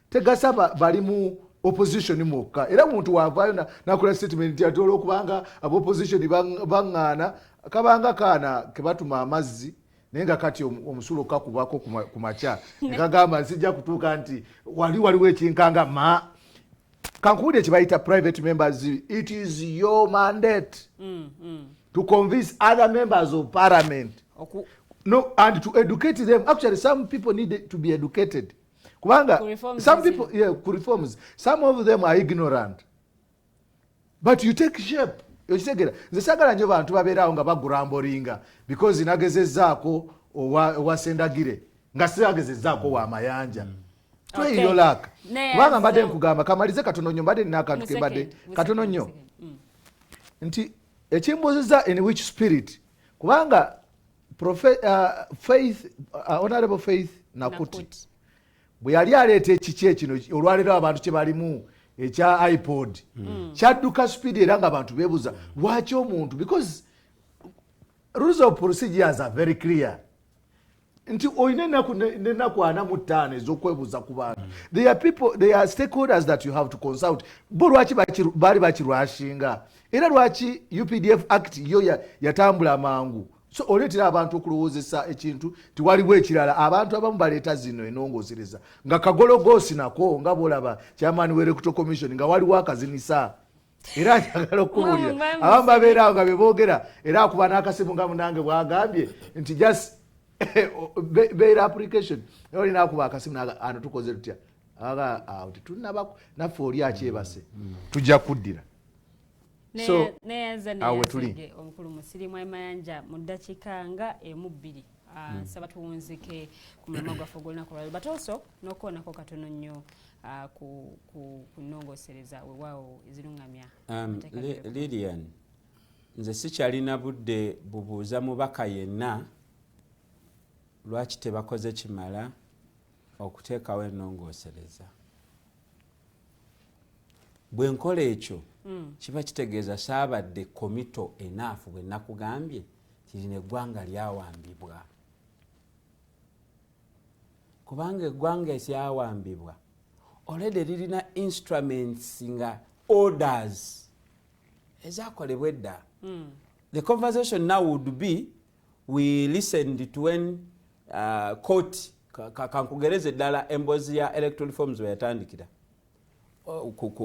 tegasa bali mu opposition mwokka era muntu wavaayo nakola statement nti ate olwokubanga abopposition baŋŋaana kabanga kaana kebatuma amazzi naye nga kati omusulo kakubako ku makya nekagamba nsijja kutuuka nti waliwo ekinkanga ma kankuwulire kye bayita private members. It is your mandate to convince other members of parliament no, and to educate them. Actually, some people need to be educated. Kubanga, some people, reforms. Some of them are ignorant. But you take shape. Nze sagala nnyo bantu babeerawo nga bagurambolinga because nagezezzaako owa Ssendagire nga siragezezzaako wa Mayanja. Tweyo laka. Kubanga mbadde nkugamba kamalize katono nnyo mbadde nina akantu ke mbadde katono nnyo. Nti ekimbuzizza in which spirit. Kubanga Honorable Faith Nakuti bwe yali aleeta ekiki kino olwaleero abantu kye balimu ekya iPod kyadduka speed era nga abantu beebuuza lwaki omuntu because rules of procedures are very clear nti olina ennaku 45 ez'okwebuuza ku bantu. They are stakeholders that you have to consult. Bo lwaki baali bakirwashinga era lwaki UPDF Act yo yatambula mangu. So oleetera abantu okulowoozesa ekintu tiwaliwo ekirala abantu abamu baleeta zino enongoosereza nga kagologoosi nako nga bolaba chairman w'electoral commission nga waliwo akazinisa era njagala okubuulira abamu babeerawo nga beboogera era akuba n'akasimu nga munange bwagambye nti just beera application era olina akuba akasimu ano tukoze tutya tetulinabako naffe oli akyebase tujja kuddira. So awe tuli omukulu Musiri Mayanja mu ddakiika nga emu bbiri nsaba tuwunzike ku mulimu gwaffe ogw'olunaku lwaleero but also n'okuwonako katono nnyo ku nnongoosereza weewaawo eziruŋŋamya. Lilian, nze sikyalina budde bubuuza mubaka yenna lwaki tebakoze kimala okuteekawo ennongoosereza. Bwe nkola ekyo kiba kitegeeza saabadde komito enaafu bwe nakugambye kirina eggwanga lyawambibwa. Kubanga eggwanga eryawambibwa already lirina instruments nga orders ezakolebwa edda. The conversation now would be we listened to when court kankugereze eddala emboozi ya electoral reforms bwe yatandikira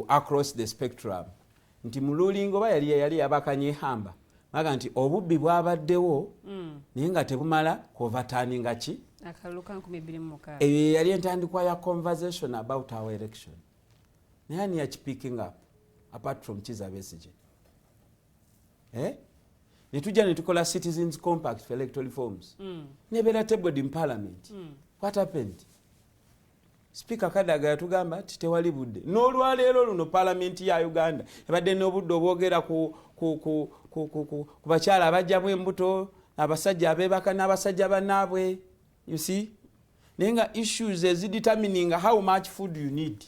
across the spectrum nti mululingo ba yali yabakanye hamba maga nti obubbi bwabaddewo naye nga tebumala kuoverturninga ki akaluka 2026 yali entandikwa ya conversation about our election naye ani picking up apart from Kiza Besigye netujja netukola citizens compact for electoral reforms nebeera tabled in parliament. What happened? Speaker Kadaga yatugamba ati tewali budde n'olwaleero luno parliament ya Uganda ebadde n'obudde obwogera ku bakyala abajjamu embuto abasajja abeebaka n'abasajja bannaabwe. You see, nenga issues determining how much food you need,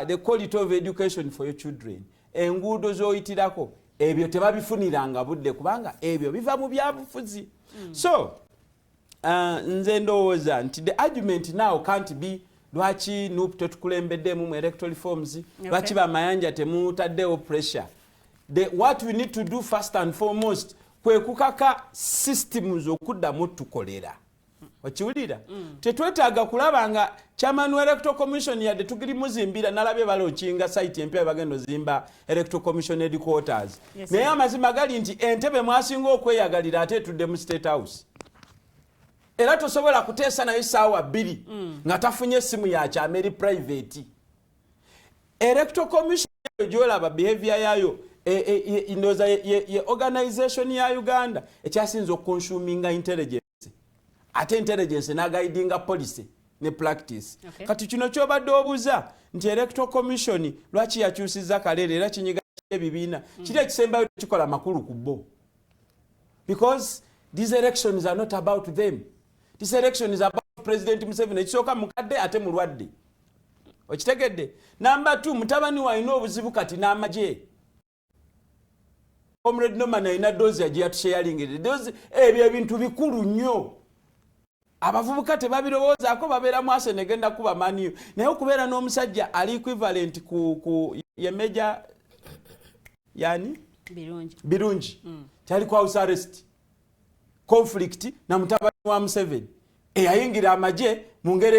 the quality of education for your children, enguudo z'oyitirako ebyo tebabifuniranga budde kubanga ebyo biva mu byabufuzi. So nze ndowooza nti the argument now can't be lwaki nup tetukulembeddemu mu electoral reforms lwaki bamayanja temutaddewo pressure. What we need to do first and foremost kwe kukaka systems okuddamu tukolera. Wakiwulira tetwetaaga kulaba nga chairman wa electoral commission yadde tugiri muzimbira nalabye balochinga site empya bagendo zimba electoral commission headquarters. Naye amazima gali nti entebe mwasinga okweyagalira ate tudde mu state house. Era tosobola kuteesa nayo essaawa 2 nga tafunye essimu ya kyameri private. Electoral commission gyolaba behavior yayo ndowooza ye organization ya Uganda ekyasinza okonsuminga intelligence ate intelligence n'aguidinga policy ne practice. Kati kino kyobadde obuuza nti electoral commission lwaki yakyusizza kaleera era kinyiga ebibiina kiri ekisembayo kikola makulu ku bo, because these elections are not about them. This election is about President Museveni. Ekisooka mukadde ate mulwadde, okitegedde. Number 2, mutabani walina obuzibu kati n'amagye. Comrade Norman alina dozi yatusharingire dozi, ebyo ebintu bikulu nnyo. Abavubuka tebabirowoozaako, babeeramu ase negenda kuba maniyo, naye okubeera n'omusajja ali equivalent ku yemeja yani birungi tali kwa house arrest conflict na mutabani wa Museveni eyayingira amagye mu ngeri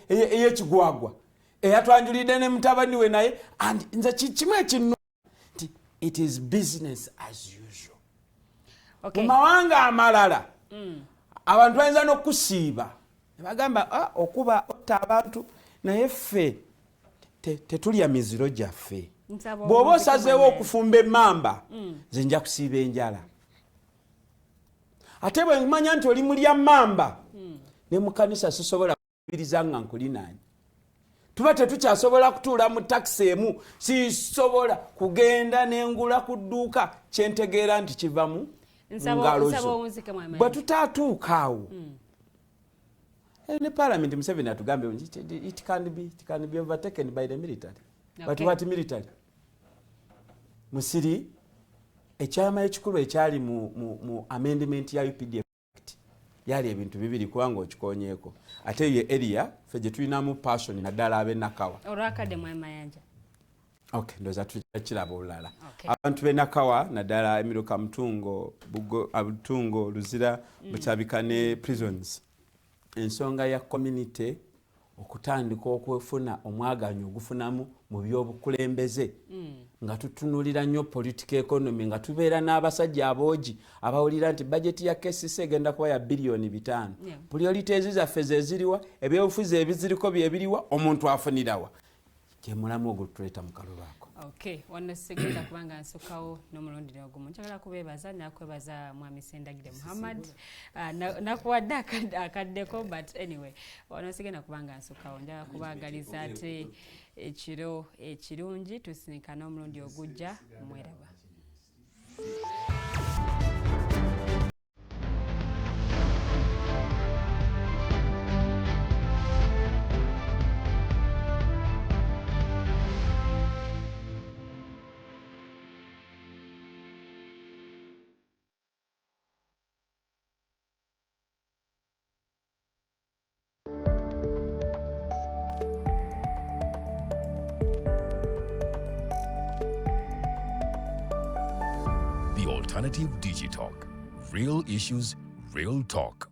ey'ekigwagwa eyatwanjulidde ne mutabani we naye, and nze kimwe ekino nti it is business as usual. Mu mawanga amalala abantu bayinza n'okusiiba ne bagamba okuba otta abantu, naye ffe tetulya miziro gyaffe. Bw'oba osazeewo okufumba emmamba nze nja kusiiba enjala. Ate bwe manya nti oli mulya mmamba ne mu kanisa sisobola kubiriza nga nkulinaanya. Tuba tetukyasobola kutuula mu takisi emu, sisobola kugenda n'engula ku dduuka kyentegeera nti kiva mu ngalo zo. Bwe tutaatuuka awo ne palament Museveni atugambe it can be overtaken by the military. But what military? Musiri ekyama ekikulu ekyali mu amendment ya UPDF Act yali ebintu bibiri kubanga okikonyeeko, ate ye area ffe gye tulinamu passion naddala ab'e Nakawa. Olwakadde mu Mayanja. Okay, ndoza tukiraba olulala. Abantu b'e Nakawa naddala emiruka Butungo, Luzira, Bukyabika ne prisons. Ensonga ya community okutandika okwefuna omwaganyo ogufunamu mu byobukulembeze nga tutunulira nnyo political economy, nga tubeera n'abasajja aboogi abawulira nti budget ya KCC egenda kuba ya bilioni 5. Priorities zaffe ze ziriwa, ebyobufuzi ebiziriko byebiriwa, omuntu afunirawa. Gye mulamu ogutuleta mu kalulu ako. Okay, wano segenda kubanga nsukawo n'omulundi ogumu. Njagala kubeebaza nakwebaza Mwami Ssendagire Muhammad. Nakuwadde akaddeko, but anyway, wano segenda kubanga nsukawo. Njagala kubaagaliza ate ekiro ekirungi, tusisinkana omulundi ogujja. Mweraba. The Alternative Digitalk. Real issues, real talk.